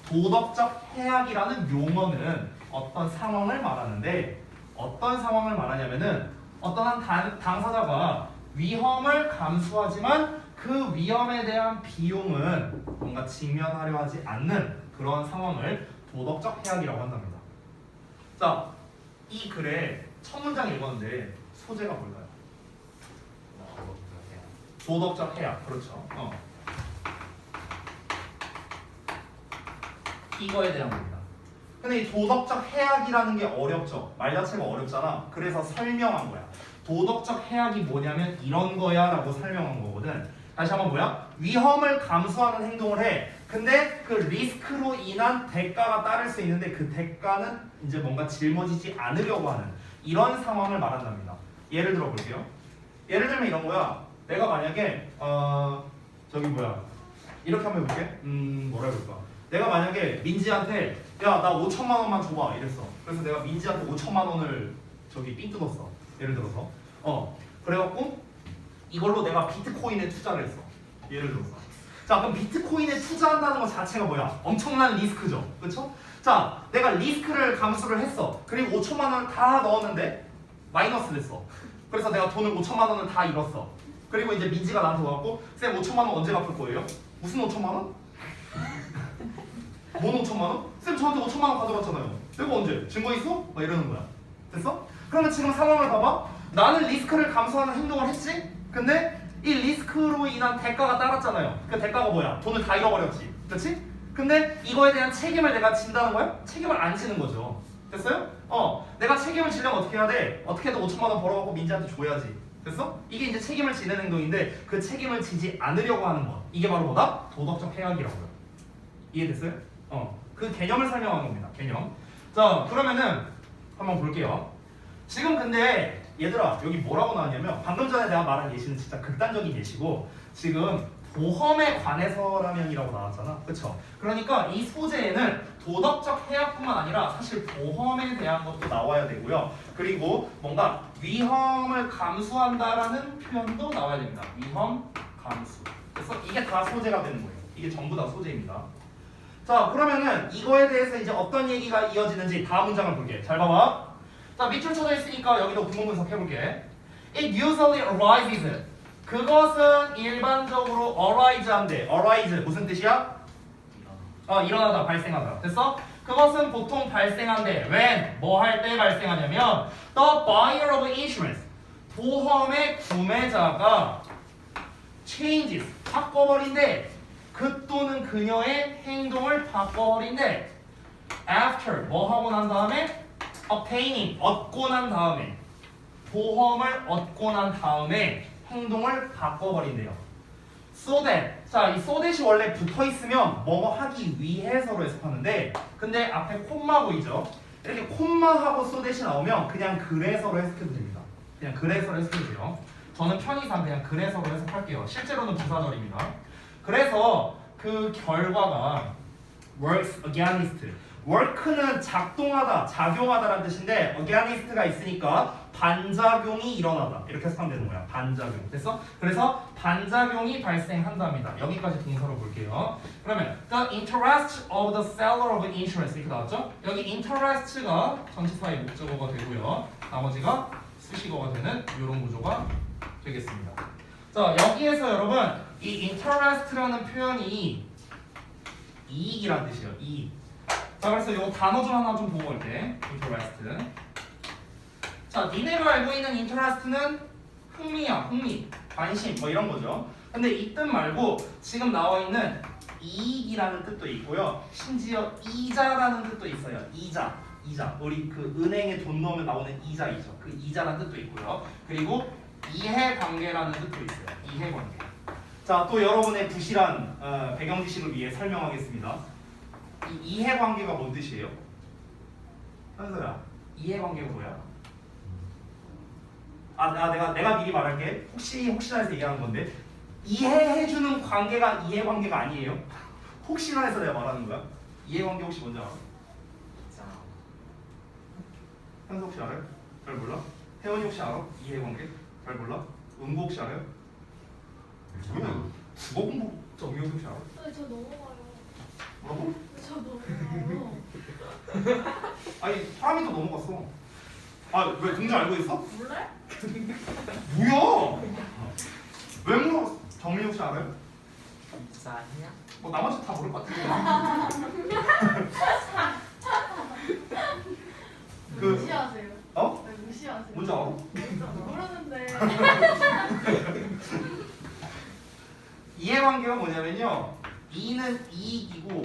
도덕적 해악이라는 용어는 어떤 상황을 말하는데 어떤 상황을 말하냐면은 어떤 한 당사자가 위험을 감수하지만 그 위험에 대한 비용은 뭔가 직면하려 하지 않는 그런 상황을 도덕적 해악이라고 한답니다. 자, 이 글의 첫 문장 읽었는데 소재가 뭘까요? 도덕적 해악. 그렇죠. 이거에 대한 겁니다. 근데 이 도덕적 해악이라는 게 어렵죠. 말 자체가 어렵잖아. 그래서 설명한 거야. 도덕적 해악이 뭐냐면 이런 거야 라고 설명한 거거든. 다시 한번 뭐야? 위험을 감수하는 행동을 해. 근데 그 리스크로 인한 대가가 따를 수 있는데 그 대가는 이제 뭔가 짊어지지 않으려고 하는 이런 상황을 말한답니다. 예를 들어 볼게요. 예를 들면 이런 거야. 내가 만약에 저기 뭐야 이렇게 한번 해볼게. 뭐라 해볼까? 내가 만약에 민지한테 야 나 5천만 원만 줘봐 이랬어. 그래서 내가 민지한테 5천만 원을 저기 삥 뜯었어. 예를 들어서 그래갖고 이걸로 내가 비트코인에 투자를 했어. 예를 들어서. 자, 그럼 비트코인에 투자한다는 것 자체가 뭐야? 엄청난 리스크죠. 그렇죠? 자, 내가 리스크를 감수를 했어. 그리고 5천만 원을 다 넣었는데 마이너스 됐어. 그래서 내가 돈을 5천만 원을 다 잃었어. 그리고 이제 민지가 나한테 와갖고 쌤 5천만 원 언제 갚을 거예요? 무슨 5천만 원? 뭔 5천만 원? 쌤 저한테 5천만 원 가져갔잖아요. 내가 언제? 증거 있어? 막 이러는 거야. 됐어? 그러면 지금 상황을 봐봐. 나는 리스크를 감수하는 행동을 했지? 근데 이 리스크로 인한 대가가 따랐잖아요. 그 대가가 뭐야? 돈을 다 잃어버렸지. 그렇지? 근데 이거에 대한 책임을 내가 진다는 거야? 책임을 안 지는 거죠. 됐어요? 내가 책임을 지려면 어떻게 해야 돼? 어떻게든 5천만 원 벌어갖고 민지한테 줘야지. 됐어? 이게 이제 책임을 지는 행동인데 그 책임을 지지 않으려고 하는 것. 이게 바로 뭐다? 도덕적 해악이라고요. 이해됐어요? 그 개념을 설명하는 겁니다. 개념. 자, 그러면은 한번 볼게요. 지금 근데 얘들아 여기 뭐라고 나왔냐면 방금 전에 내가 말한 예시는 진짜 극단적인 예시고 지금 보험에 관해서라면이라고 나왔잖아. 그쵸? 그러니까 이 소재에는 도덕적 해악뿐만 아니라 사실 보험에 대한 것도 나와야 되고요. 그리고 뭔가 위험을 감수한다라는 표현도 나와야 됩니다. 위험 감수. 그래서 이게 다 소재가 되는 거예요. 이게 전부 다 소재입니다. 자, 그러면은 이거에 대해서 이제 어떤 얘기가 이어지는지 다음 문장을 볼게. 잘 봐봐. 자, 밑줄 쳐져 있으니까 여기도 구문 분석해볼게. It usually arises. 그것은 일반적으로 arise한데 arise 무슨 뜻이야? 일어나다, 발생하다. 됐어? 그것은 보통 발생한데 when, 뭐 할 때 발생하냐면 the buyer of insurance, 보험의 구매자가 changes, 바꿔버린대. 그 또는 그녀의 행동을 바꿔버린대. after, 뭐 하고 난 다음에 obtaining, 얻고 난 다음에 보험을 얻고 난 다음에 행동을 바꿔버린대요. so that, 자, 이 so that이 원래 붙어있으면 뭐 하기 위해서로 해석하는데 근데 앞에 콤마 보이죠? 이렇게 콤마하고 so that이 나오면 그냥 그래서로 해석해도 됩니다. 그냥 그래서로 해석해도 돼요. 저는 편의상 그냥 그래서로 해석할게요. 실제로는 부사절입니다. 그래서 그 결과가 works against, work는 작동하다, 작용하다라는 뜻인데 against가 있으니까 반작용이 일어나다 이렇게 해석하면 되는 거야. 반작용. 됐어? 그래서 반작용이 발생한답니다. 여기까지 동사로 볼게요. 그러면 the interest of the seller of insurance 이렇게 나왔죠? 여기 interest가 전치사의 목적어가 되고요. 나머지가 수식어가 되는 이런 구조가 되겠습니다. 자, 여기에서 여러분 이 interest라는 표현이 이익이라는 뜻이에요. 이익. 자, 그래서 이 단어 좀 하나 좀 보고 올게. interest. 자, 니네가 알고 있는 interest는 흥미야, 흥미, 관심 뭐 이런 거죠. 근데 이 뜻 말고 지금 나와 있는 이익이라는 뜻도 있고요. 심지어 이자라는 뜻도 있어요. 이자. 우리 그 은행에 돈 넣으면 나오는 이자이죠. 그 이자라는 뜻도 있고요. 그리고 이해관계라는 뜻도 있어요. 이해관계. 자, 또 여러분의 부실한 배경 지식을 위해 설명하겠습니다. 이 이해관계가 뭔 뜻이에요? 현서야, 이해관계가 뭐야? 내가 미리 말할게. 혹시나 해서 얘기하는 건데 이해해주는 관계가 이해관계가 아니에요. 혹시나 해서 내가 말하는 거야. 이해관계 혹시 뭔지 알아? 자, 현서 혹시 알아요? 잘 몰라? 혜원이 혹시 알아? 이해관계? 잘 몰라? 은고 혹시 알아요? 뭐야? 국어 공부 정이 혹시 알아? 네, 저 넘어가요. 뭐라고? 저 넘어가요. 아니 사람이 더 넘어갔어. 왜 동생 알고 있어? 몰래? 뭐야? 왜 물어? 정민 혹시 알아요? 이사냐? 뭐 나머지 다 모를 것 같은데. 무시하세요. 어? 네, 무시하세요. 뭔지 알아? 모르는데. 이해관계가 뭐냐면요. 이는 이익이고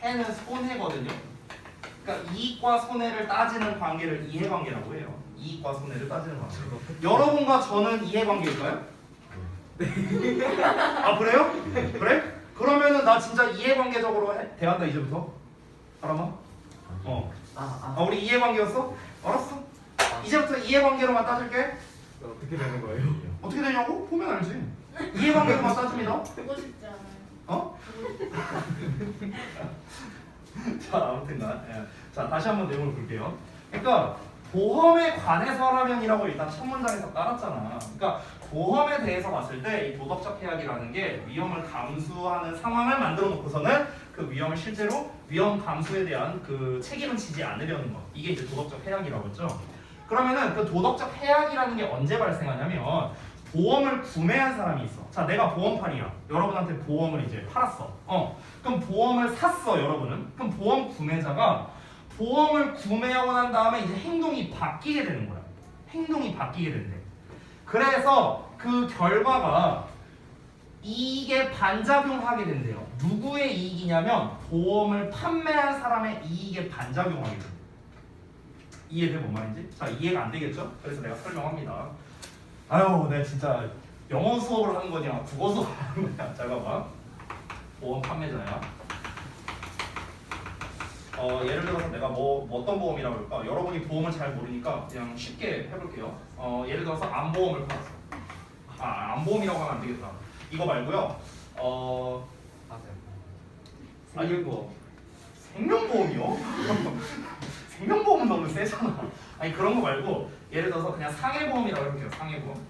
해는 손해거든요. 그러니까 이익과 손해를 따지는 관계를 이해관계라고 해요. 이익과 손해를 따지는 관계. 여러분과 저는 이해관계일까요? 아 그래요? 그래? 그러면은 나 진짜 이해관계적으로 대한다 이제부터. 알아봐? 우리 이해관계였어? 알았어. 이제부터 이해관계로만 따질게. 어떻게 되는 거예요? 어떻게 되냐고? 보면 알지. 이해관계로만 따집니다. 보고 싶지 않아요. 어? 자 아무튼간 자 다시 한번 내용을 볼게요. 그러니까 보험에 관해서라면이라고 일단 첫 문장에서 깔았잖아. 그러니까 보험에 대해서 봤을 때 이 도덕적 해악이라는 게 위험을 감수하는 상황을 만들어 놓고서는 그 위험을 실제로 위험 감수에 대한 그 책임을 지지 않으려는 것, 이게 이제 도덕적 해악이라고 했죠. 그러면은 그 도덕적 해악이라는 게 언제 발생하냐면 보험을 구매한 사람이 있어. 자, 내가 보험판이야. 여러분한테 보험을 이제 팔았어. 그럼 보험을 샀어, 여러분은. 그럼 보험 구매자가 보험을 구매하고 난 다음에 이제 행동이 바뀌게 되는 거야. 행동이 바뀌게 된대. 그래서 그 결과가 이익에 반작용하게 된대요. 누구의 이익이냐면 보험을 판매한 사람의 이익에 반작용하게 된대. 이해돼 뭔 말인지? 자, 이해가 안 되겠죠? 그래서 내가 설명합니다. 아유, 내가 진짜 영어 수업을 하는 거냐, 국어 수업을 하는 거냐. 잘 봐봐. 보험 판매자야. 예를 들어서 내가 어떤 보험이라고 할까? 여러분이 보험을 잘 모르니까 그냥 쉽게 해볼게요. 예를 들어서 암보험을 팔았어. 암보험이라고 하면 안 되겠다. 이거 말고요. 생명보험. 생명보험이요? 생명보험은 너무 세잖아. 아니 그런 거 말고 예를 들어서 그냥 상해보험이라고 해볼게요. 상해보험.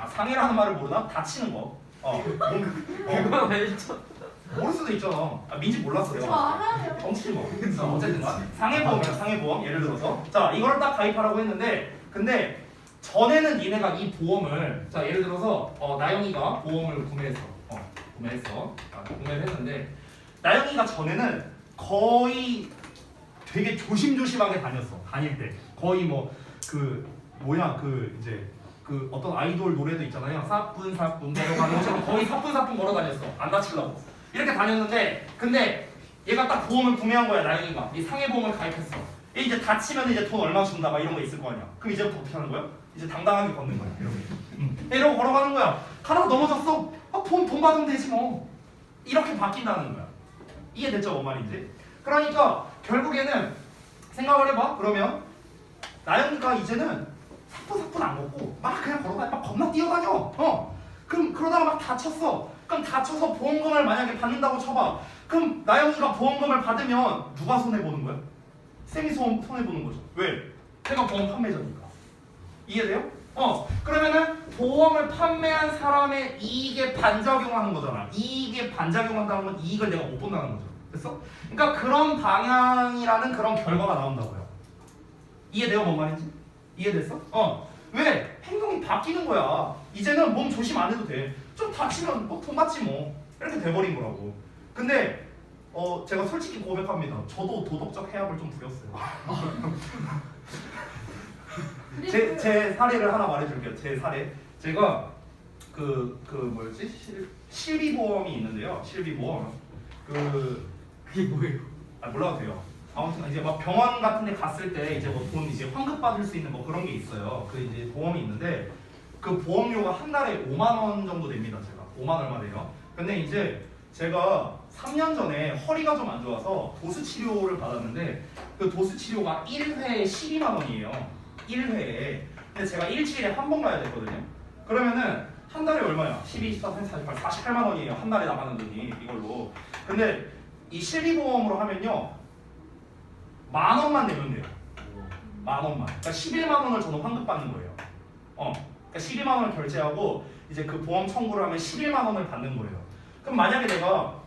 상해라는 말을 모르나? 다치는 거. 그건 알죠. 모를 수도 있잖아. 민지 몰랐어 저 내가. 알아요. 덩치지 뭐. 어쨌든 상해보험이야. 상해보험. 예를 들어서 자 이거를 딱 가입하라고 했는데 근데 전에는 니네가 이 보험을 자 예를 들어서 나영이가 보험을 구매했어. 구매를 했는데 나영이가 전에는 거의 되게 조심조심하게 다닐 때 거의 이제 그 어떤 아이돌 노래도 있잖아요. 사뿐사뿐 걸어가는 것처럼 거의 사뿐사뿐 걸어 다녔어. 안 다치려고 이렇게 다녔는데 근데 얘가 딱 보험을 구매한 거야. 나영이가 이 상해보험을 가입했어. 이제 다치면 이제 돈 얼마 준다 막 이런 거 있을 거 아니야. 그럼 이제부터 어떻게 하는 거야? 이제 당당하게 걷는 거야. 이러고 걸어가는 거야. 가다가 넘어졌어. 돈 받으면 되지 뭐. 이렇게 바뀐다는 거야. 이해됐죠? 뭔 말인지? 그러니까 결국에는 생각을 해봐. 그러면 나영이가 이제는 사뿐사뿐 안 걷고 막 그냥 걸어다니 막 겁나 뛰어다녀. 그럼 그러다가 막 다쳤어. 그럼 다쳐서 보험금을 만약에 받는다고 쳐봐. 그럼 나영이가 보험금을 받으면 누가 손해보는 거야? 쌤이 손해보는 거죠. 왜? 내가 보험 판매자니까. 이해돼요? 그러면은 보험을 판매한 사람의 이익에 반작용하는 거잖아. 이익에 반작용한다는 건 이익을 내가 못 본다는 거죠. 됐어? 그러니까 그런 방향이라는 그런 결과가 나온다고요. 이해돼요? 뭔 말인지? 이해됐어? 왜? 행동이 바뀌는 거야. 이제는 몸 조심 안 해도 돼. 좀 다치면 돈 받지 뭐. 이렇게 돼버린 거라고. 근데 제가 솔직히 고백합니다. 저도 도덕적 해악을 좀 부렸어요. 제 사례를 하나 말해줄게요. 제 사례. 제가 실비보험이 있는데요. 실비보험. 그게 뭐예요? 몰라도 돼요. 아무튼 이제 막 병원 같은 데 갔을 때 이제 뭐 돈 이제 환급 받을 수 있는 뭐 그런 게 있어요. 그 이제 보험이 있는데 그 보험료가 한 달에 5만 원 정도 됩니다. 제가 5만 얼마 돼요. 근데 이제 제가 3년 전에 허리가 좀 안 좋아서 도수 치료를 받았는데 그 도수 치료가 1회에 12만 원이에요. 1회에. 근데 제가 일주일에 한 번 가야 되거든요. 그러면은 한 달에 얼마야? 12, 14, 48, 48만 원이에요. 한 달에 나가는 돈이 이걸로. 근데 이 실비보험으로 하면요. 10,000원만 내면 돼요. 10,000원만. 그러니까 11만 원을 저는 환급받는 거예요. 그러니까 12만 원을 결제하고 이제 그 보험 청구를 하면 11만 원을 받는 거예요. 그럼 만약에 내가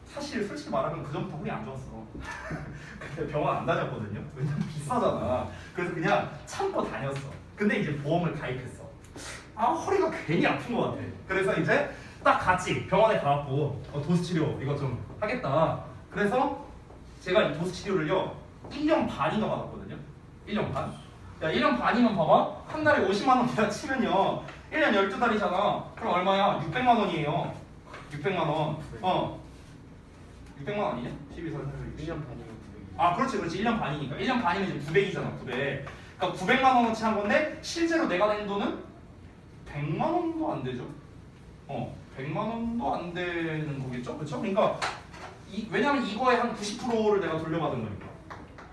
사실 솔직히 말하면 그 전부터 허리 안 좋았어. 근데 병원 안 다녔거든요. 왜냐면 비싸잖아. 그래서 그냥 참고 다녔어. 근데 이제 보험을 가입했어. 아 허리가 괜히 아픈 것 같아. 그래서 이제 딱 같이 병원에 가갖고 도수 치료 이거 좀 하겠다. 그래서 제가 이 도수 치료를요 1년 반인가 받았거든요. 1년 반. 야 1년 반이면 봐봐. 한 달에 50만 원 내가 치면요 1년 12달이잖아. 그럼 얼마야? 600만 원이에요. 600만 원. 600만 원 아니냐? 12, 4, 1년 반이면 900이. 아 그렇지 1년 반이니까 1년 반이면 이제 900이잖아 900. 그러니까 900만 원어치 한 건데 실제로 내가 낸 돈은 100만 원도 안 되죠. 100만 원도 안 되는 거겠죠, 그렇죠? 그러니까 왜냐면 이거의 한 90%를 내가 돌려받은 거니까.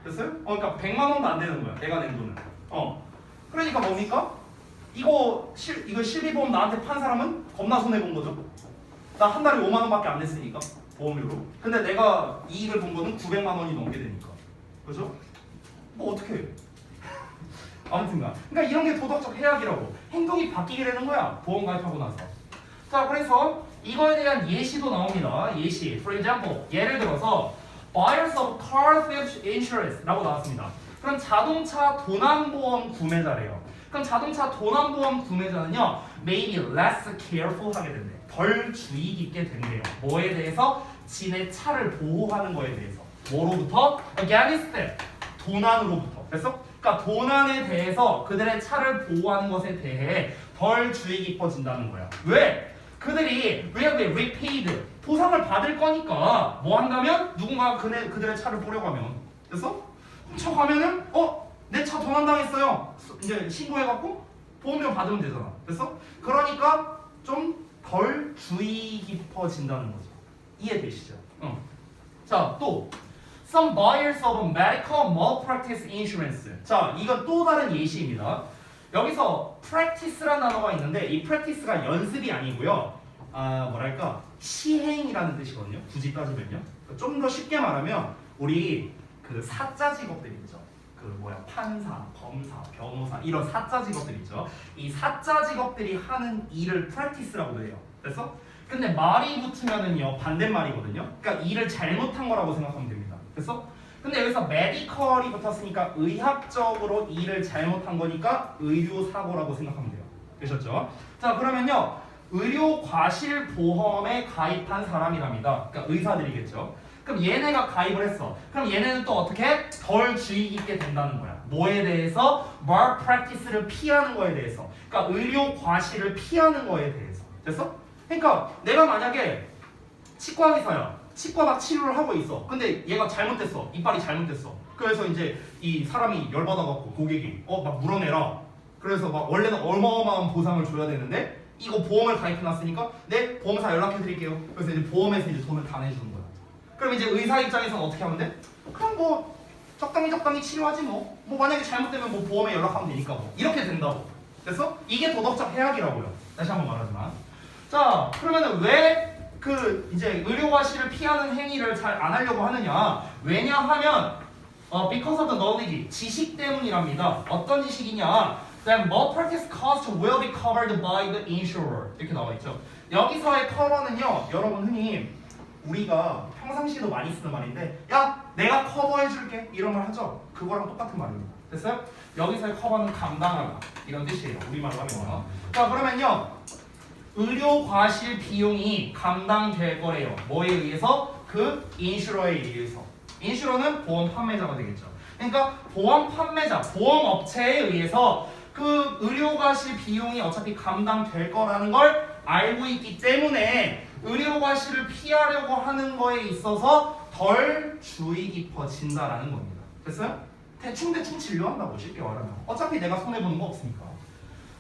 됐어요? 그러니까 100만 원도 안 되는 거야, 내가 낸 돈은. 그러니까 뭡니까? 이거 실비보험 나한테 판 사람은 겁나 손해 본 거죠. 나 한 달에 5만 원밖에 안 냈으니까 보험료로. 근데 내가 이익을 본 거는 900만 원이 넘게 되니까, 그렇죠? 뭐 어떻게 해? 아무튼간 그러니까 이런 게 도덕적 해악이라고. 행동이 바뀌게 되는 거야 보험 가입하고 나서. 자 그래서 이거에 대한 예시도 나옵니다. 예시 for example 예를 들어서 buyers of car theft insurance라고 나왔습니다. 그럼 자동차 도난보험 구매자래요. 그럼 자동차 도난보험 구매자는요 maybe less careful 하게 된대. 덜 주의 깊게 된대요. 뭐에 대해서? 지네 차를 보호하는 거에 대해서. 뭐로부터? against theft 도난으로부터. 됐어? 그러니까 도난에 대해서 그들의 차를 보호하는 것에 대해 덜 주의 깊어진다는 거야. 왜? 그들이 will be repaid 보상을 받을 거니까 뭐 한다면 누군가 그들의 차를 보려고 하면 됐어? 훔쳐가면은 내 차 도난당했어요. 이제 신고해갖고 보험료 받으면 되잖아. 됐어? 그러니까 좀 덜 주의 깊어진다는 거죠. 이해되시죠? 자 또 Some buyers of medical malpractice insurance. 자, 이건 또 다른 예시입니다. 여기서 practice라는 단어가 있는데 이 practice가 연습이 아니고요. 뭐랄까 시행이라는 뜻이거든요. 굳이 따지면요. 좀 더 쉽게 말하면 우리 그 사자 직업들 있죠. 판사, 검사, 변호사 이런 사자 직업들 있죠. 이 사자 직업들이 하는 일을 practice라고 해요. 됐어? 근데 말이 붙으면은요 반대말이거든요. 그러니까 일을 잘못한 거라고 생각하면 됩니다. 됐어? 근데 여기서 medical이 붙었으니까 의학적으로 일을 잘못한 거니까 의료사고라고 생각하면 돼요. 되셨죠? 자 그러면요 의료과실보험에 가입한 사람이랍니다. 그러니까 의사들이겠죠. 그럼 얘네가 가입을 했어. 그럼 얘네는 또 어떻게? 덜 주의 깊게 된다는 거야. 뭐에 대해서? malpractice를 피하는 거에 대해서. 그러니까 의료과실을 피하는 거에 대해서. 됐어? 그러니까 내가 만약에 치과 의사야. 치과 막 치료를 하고 있어. 근데 얘가 잘못됐어. 이빨이 잘못됐어. 그래서 이제 이 사람이 열받아갖고 고객이 막 물어내라. 그래서 막 원래는 어마어마한 보상을 줘야 되는데 이거 보험을 가입해놨으니까 네 보험사 연락해드릴게요. 그래서 이제 보험에서 이제 돈을 다 내주는 거야. 그럼 이제 의사 입장에서는 어떻게 하면 돼? 그럼 뭐 적당히 치료하지 뭐. 뭐 만약에 잘못되면 뭐 보험에 연락하면 되니까 뭐 이렇게 된다고. 됐어? 이게 도덕적 해악이라고요. 다시 한번 말하지만. 자 그러면은 왜 그 이제 의료과실을 피하는 행위를 잘 안 하려고 하느냐? 왜냐하면 because of the knowledge 지식 때문이랍니다. 어떤 지식이냐? Then malpractice cost will be covered by the insurer 이렇게 나와 있죠. 여기서의 커버는요, 여러분 흔히 우리가 평상시에도 많이 쓰는 말인데, 야 내가 커버해줄게 이런 말 하죠. 그거랑 똑같은 말입니다. 됐어요? 여기서의 커버는 감당하다 이런 뜻이에요. 우리말로 하면요. 자 그러면요. 의료 과실 비용이 감당될 거래요. 뭐에 의해서? 그 인슈러에 의해서. 인슈러는 보험 판매자가 되겠죠. 그러니까 보험 판매자, 보험 업체에 의해서 그 의료 과실 비용이 어차피 감당될 거라는 걸 알고 있기 때문에 의료 과실을 피하려고 하는 거에 있어서 덜 주의 깊어진다라는 겁니다. 됐어요? 대충 진료한다고 쉽게 말하면. 어차피 내가 손해보는 거 없으니까.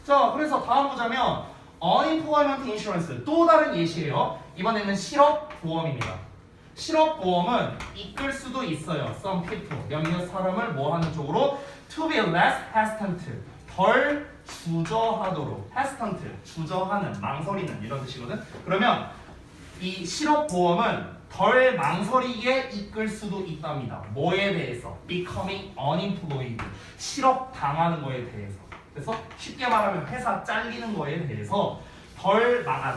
자, 그래서 다음 보자면 unemployment insurance 또 다른 예시예요. 이번에는 실업보험입니다. 실업보험은 이끌 수도 있어요. some people. 몇몇 사람을 뭐 하는 쪽으로? to be less hesitant. 덜 주저하도록. hesitant. 주저하는, 망설이는 이런 뜻이거든. 그러면 이 실업보험은 덜 망설이게 이끌 수도 있답니다. 뭐에 대해서? becoming unemployed. 실업 당하는 거에 대해서. 그래서 쉽게 말하면 회사 잘리는 거에 대해서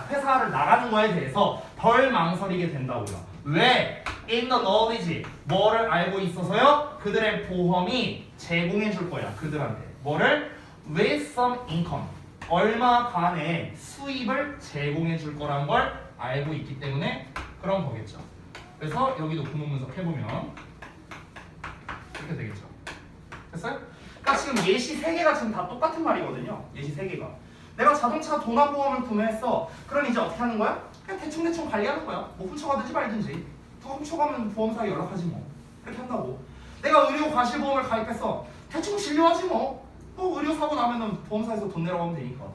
회사를 나가는 거에 대해서 덜 망설이게 된다고요. 왜? In the knowledge. 뭐를 알고 있어서요? 그들의 보험이 제공해 줄 거야. 그들한테. 뭐를? With some income. 얼마간의 수입을 제공해 줄 거란 걸 알고 있기 때문에 그런 거겠죠. 그래서 여기도 구문 분석해보면 이렇게 되겠죠. 됐어요? 그러니까 지금 예시 3개가 지금 다 똑같은 말이거든요. 예시 3개가. 내가 자동차 도난보험을 구매했어. 그럼 이제 어떻게 하는 거야? 그냥 대충 관리하는 거야. 뭐 훔쳐가든지 말든지. 누가 훔쳐가면 보험사에 연락하지 뭐. 그렇게 한다고. 내가 의료 과실보험을 가입했어. 대충 진료하지 뭐. 의료 사고 나면은 보험사에서 돈 내라고 하면 되니까.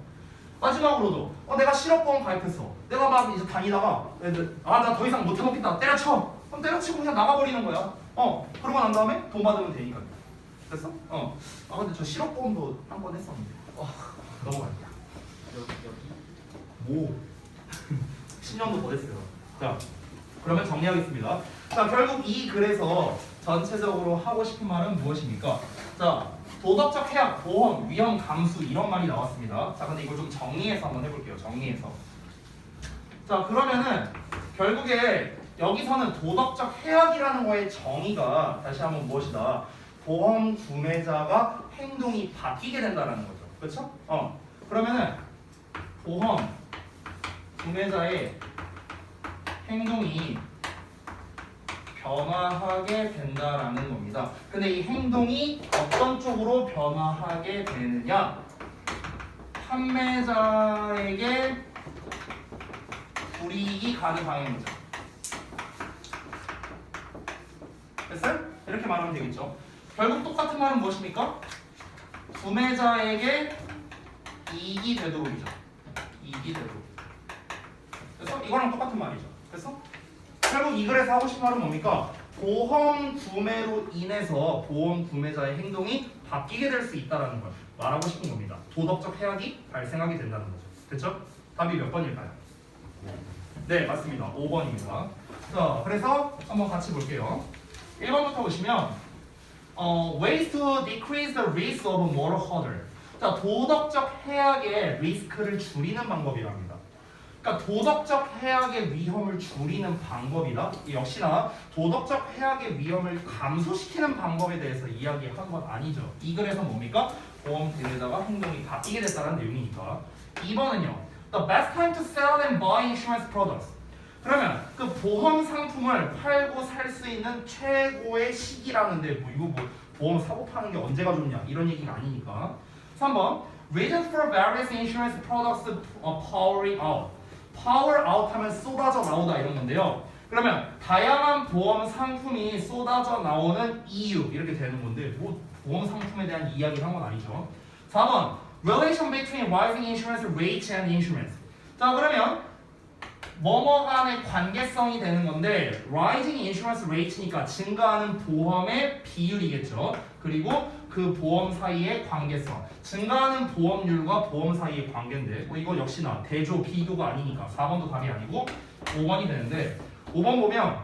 마지막으로도 내가 실업보험 가입했어. 내가 막 이제 다니다가 나 더 이상 못 해먹겠다. 때려쳐. 그럼 때려치고 그냥 나가버리는 거야. 그러고 난 다음에 돈 받으면 되니까. 됐어? 근데 저 실업보험도 한 번 했었는데. 넘어갈게요. 뭐 10년도 더 됐어요. 자, 그러면 정리하겠습니다. 자, 결국 이 글에서 전체적으로 하고 싶은 말은 무엇입니까? 자, 도덕적 해악, 보험, 위험 감수 이런 말이 나왔습니다. 자, 근데 이걸 좀 정리해서 한번 해볼게요. 정리해서. 자, 그러면은 결국에 여기서는 도덕적 해악이라는 거의 정의가 다시 한번 무엇이다? 보험 구매자가 행동이 바뀌게 된다는 거죠. 그렇죠? 그러면은 보험 구매자의 행동이 변화하게 된다라는 겁니다. 근데 이 행동이 어떤 쪽으로 변화하게 되느냐? 판매자에게 불이익이 가는 방향이죠. 됐어요? 이렇게 말하면 되겠죠. 결국 똑같은 말은 무엇입니까? 구매자에게 이익이 되도록이죠. 이익이 되도록. 그래서 이거랑 똑같은 말이죠. 그래서 결국 이 글에서 하고 싶은 말은 뭡니까? 보험 구매로 인해서 보험 구매자의 행동이 바뀌게 될 수 있다는 걸 말하고 싶은 겁니다. 도덕적 해악이 발생하게 된다는 거죠. 됐죠? 답이 몇 번일까요? 네, 맞습니다. 5번입니다. 자, 그래서 한번 같이 볼게요. 1번부터 보시면 ways to decrease the risk of moral hazard. 자, 도덕적 해악의 리스크를 줄이는 방법이랍니다. 그러니까 도덕적 해악의 위험을 줄이는 방법이다. 역시나 도덕적 해악의 위험을 감소시키는 방법에 대해서 이야기한 건 아니죠. 이 글에서 뭡니까? 보험 구매자가 행동이 바뀌게 됐다는 내용이니까. 2번은요. The best time to sell and buy insurance products. 그러면 그 보험 상품을 팔고 살 수 있는 최고의 시기라는데 이거 보험 사고 파는 게 언제가 좋냐 이런 얘기가 아니니까. 3번 Reasons for various insurance products powering out. power out 하면 쏟아져 나오다 이런 건데요. 그러면 다양한 보험 상품이 쏟아져 나오는 이유 이렇게 되는 건데 뭐 보험 상품에 대한 이야기를 한 건 아니죠. 4번 Relation between rising insurance rates and insurance. 자, 그러면 뭐뭐 간의 관계성이 되는 건데 rising insurance rates니까 증가하는 보험의 비율이겠죠. 그리고 그 보험 사이의 관계성. 증가하는 보험률과 보험 사이의 관계인데 이거 역시나 대조 비교가 아니니까 4번도 답이 아니고 5번이 되는데 5번 보면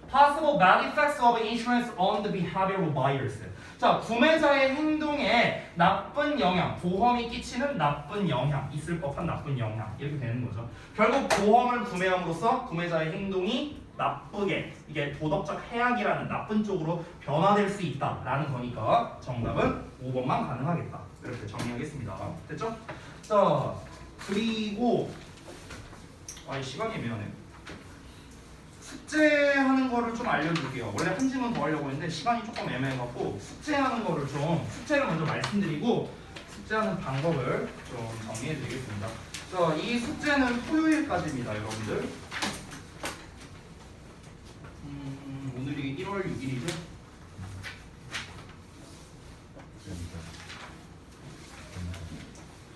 possible bad effects of insurance on the behavior of buyers. 자, 구매자의 행동에 나쁜 영향, 보험이 끼치는 나쁜 영향, 있을 법한 나쁜 영향 이렇게 되는 거죠. 결국 보험을 구매함으로써 구매자의 행동이 나쁘게 이게 도덕적 해악이라는 나쁜 쪽으로 변화될 수 있다라는 거니까 정답은 5번만 가능하겠다. 이렇게 정리하겠습니다. 됐죠? 자, 그리고 시간이 애매하네. 숙제하는 거를 좀 알려줄게요. 원래 한 질문 더 하려고 했는데 시간이 조금 애매해갖고 숙제하는 거를 숙제를 먼저 말씀드리고 숙제하는 방법을 좀 정리해드리겠습니다. 자, 이 숙제는 토요일까지입니다, 여러분들. 오늘이 1월 6일이죠?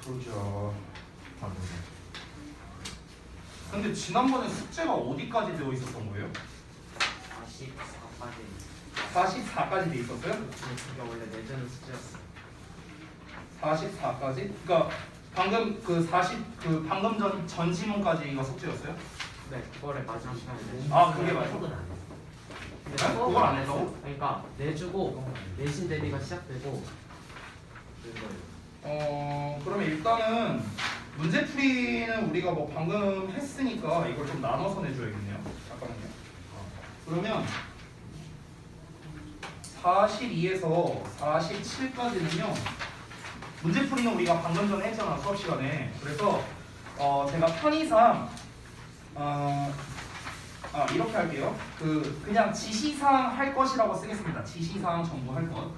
그렇죠. 근데 지난번에 숙제가 어디까지 되어 있었던 거예요? 44까지 44까지 돼 있었어요? 그게 원래 내주는 숙제였어. 44까지? 그러니까 방금 방금 전 지문까지가 숙제였어요? 네, 그거를 마지막 시간에 내주. 아, 그게 맞아요? 근데 네? 수업은 그걸 안 안 했다고? 했어요. 그러니까 내주고 내신 대비가 시작되고 그러면 일단은 문제풀이는 우리가 뭐 방금 했으니까 이걸 좀 나눠서 내줘야겠네요. 잠깐만요. 그러면 42에서 47까지는요. 문제풀이는 우리가 방금 전에 했잖아, 수업 시간에. 그래서 제가 편의상 이렇게 할게요. 그냥 지시사항 할 것이라고 쓰겠습니다. 지시사항 전부 할 것.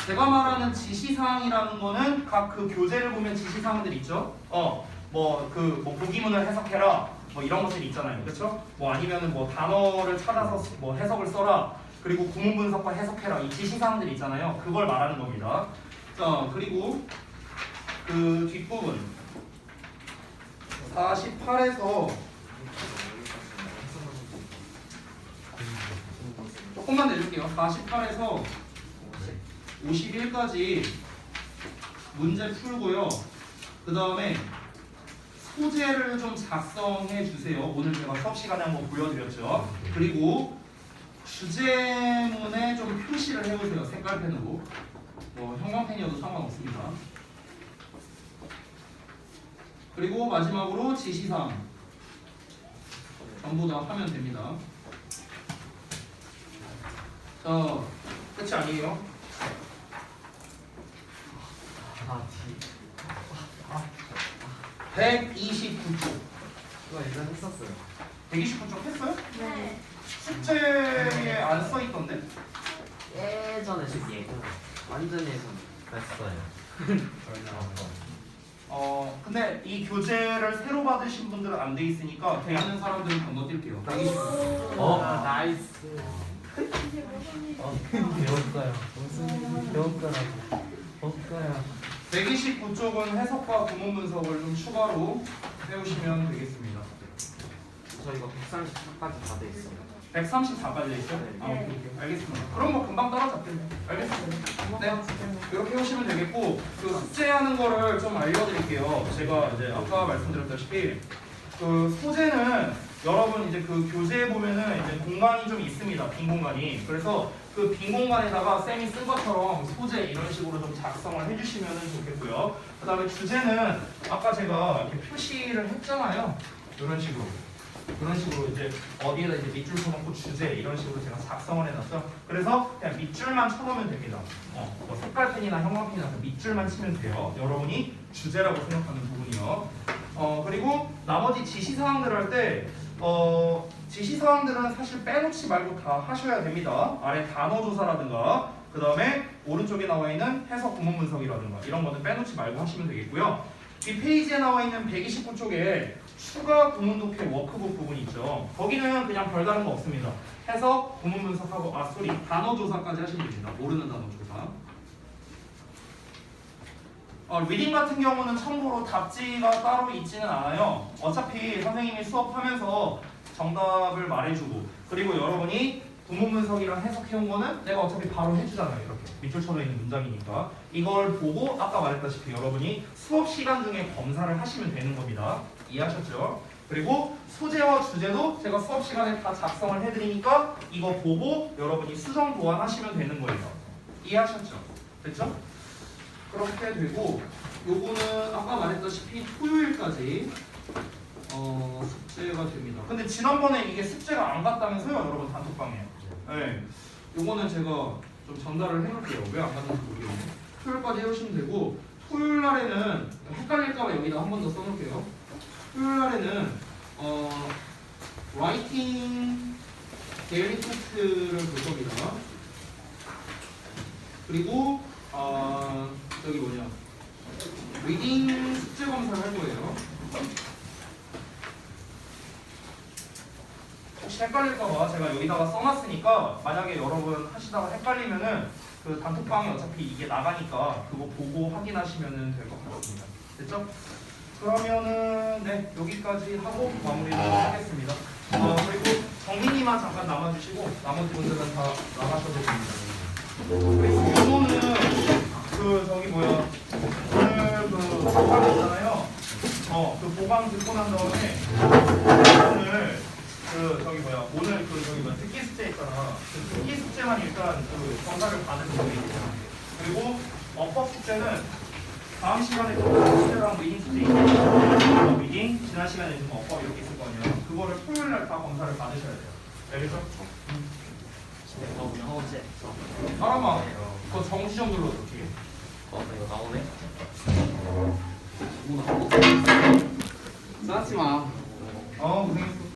제가 말하는 지시사항이라는 거는 각 그 교재를 보면 지시사항들 있죠. 뭐 보기문을 해석해라. 뭐 이런 것들이 있잖아요. 그렇죠? 뭐 아니면은 뭐 단어를 찾아서 뭐 해석을 써라. 그리고 구문 분석과 해석해라. 이 지시사항들이 있잖아요. 그걸 말하는 겁니다. 자, 그리고 그 뒷부분 48에서 조금만 내줄게요. 48에서 51까지 문제 풀고요. 그 다음에 소재를 좀 작성해 주세요. 오늘 제가 수업 시간에 한번 보여드렸죠. 그리고 주제문에 좀 표시를 해보세요. 색깔펜으로. 뭐 형광펜이어도 상관없습니다. 그리고 마지막으로 지시사항 전부 다 하면 됩니다. 자, 끝이 아니에요. 129쪽. 이거 예전 했었어요. 129쪽 했어요? 네. 숙제에 안 써있던데? 예전에 완전 예전. 했어요. 근데 이 교재를 새로 받으신 분들은 안 돼 있으니까 되는 사람들은 건너뛸게요. 129쪽. 나이스. 이게 무슨 일이야? 배웠어요. 무슨 배웠더라고. 배웠어요. 129쪽은 해석과 구문 분석을 좀 추가로 해오시면 되겠습니다. 저 이거 134까지 다 돼 있어요. 134까지 있어요? 네. 오케이. 알겠습니다. 그럼 뭐 금방 따라잡겠네. 알겠습니다. 네. 이렇게 해오시면 되겠고, 그 숙제하는 거를 좀 알려드릴게요. 제가 이제 아까 말씀드렸다시피, 그 소재는 여러분 이제 그 교재에 보면은 이제 공간이 좀 있습니다. 빈 공간이. 그래서 그 빈 공간에다가 쌤이 쓴 것처럼 소재 이런 식으로 좀 작성을 해주시면 좋겠고요. 그 다음에 주제는 아까 제가 이렇게 표시를 했잖아요. 이런 식으로. 그런 식으로 이제 어디에다 이제 밑줄 쳐놓고 주제 이런 식으로 제가 작성을 해놨죠. 그래서 그냥 밑줄만 쳐놓으면 됩니다. 뭐 색깔펜이나 형광펜이나 그 밑줄만 치면 돼요. 여러분이 주제라고 생각하는 부분이요. 그리고 나머지 지시사항들 할 때 지시사항들은 사실 빼놓지 말고 다 하셔야 됩니다. 아래 단어 조사라든가 그 다음에 오른쪽에 나와 있는 해석 구문 분석이라든가 이런 거는 빼놓지 말고 하시면 되겠고요. 이 페이지에 나와 있는 129쪽에 추가 구문 독해 워크북 부분이 있죠. 거기는 그냥 별다른 거 없습니다. 해석, 구문 분석하고 단어 조사까지 하시면 됩니다. 모르는 단어 조사. 리딩 같은 경우는 참고로 답지가 따로 있지는 않아요. 어차피 선생님이 수업하면서 정답을 말해주고 그리고 여러분이 구문 분석이랑 해석해온 거는 내가 어차피 바로 해주잖아요. 이렇게 밑줄 쳐져 있는 문장이니까 이걸 보고 아까 말했다시피 여러분이 수업 시간 중에 검사를 하시면 되는 겁니다. 이해하셨죠? 그리고 소재와 주제도 제가 수업 시간에 다 작성을 해드리니까 이거 보고 여러분이 수정 보완하시면 되는 거예요. 이해하셨죠? 됐죠? 그렇게 되고 요거는 아까 말했다시피 토요일까지 숙제가 됩니다. 근데 지난번에 이게 숙제가 안 갔다면서요, 여러분 단톡방에. 네. 요거는 제가 좀 전달을 해놓을게요. 왜 안 갔는지 모르겠네. 토요일까지 해오시면 되고 토요일 날에는 헷갈릴까봐 여기다 한 번 더 써놓을게요. 토요일 날에는 라이팅 데일리 테스트를 볼 겁니다. 그리고 저기 뭐냐 리딩 숙제 검사를 할 거예요. 혹시 헷갈릴까봐 제가 여기다가 써놨으니까 만약에 여러분 하시다가 헷갈리면은 그 단톡방에 어차피 이게 나가니까 그거 보고 확인하시면 될 것 같습니다. 됐죠? 그러면은 네 여기까지 하고 마무리를 하겠습니다. 그리고 정민이만 잠깐 남아주시고 나머지 분들은 다 나가셔도 됩니다. 그리고 윤호는 그 저기 뭐야 오늘 그 보강 있잖아요. 그 보강 듣고 난 다음에 오늘 그 저기 뭐야 오늘 그 저기 뭐야 듣기 숙제 있잖아. 그 듣기 숙제만 일단 그 검사를 받으면 되겠죠. 그리고 어법 숙제는 다음 시간에 또 숙제랑 리딩 숙제 있고 리딩 지난 시간에 좀 어법 이렇게 있을 거 아니에요. 그거를 토요일 날 다 검사를 받으셔야 돼요. 알겠죠? 사람아 그거 정시 좀 눌러줘 뒤에. 이거 나오네. 싸지 마. 고생했어.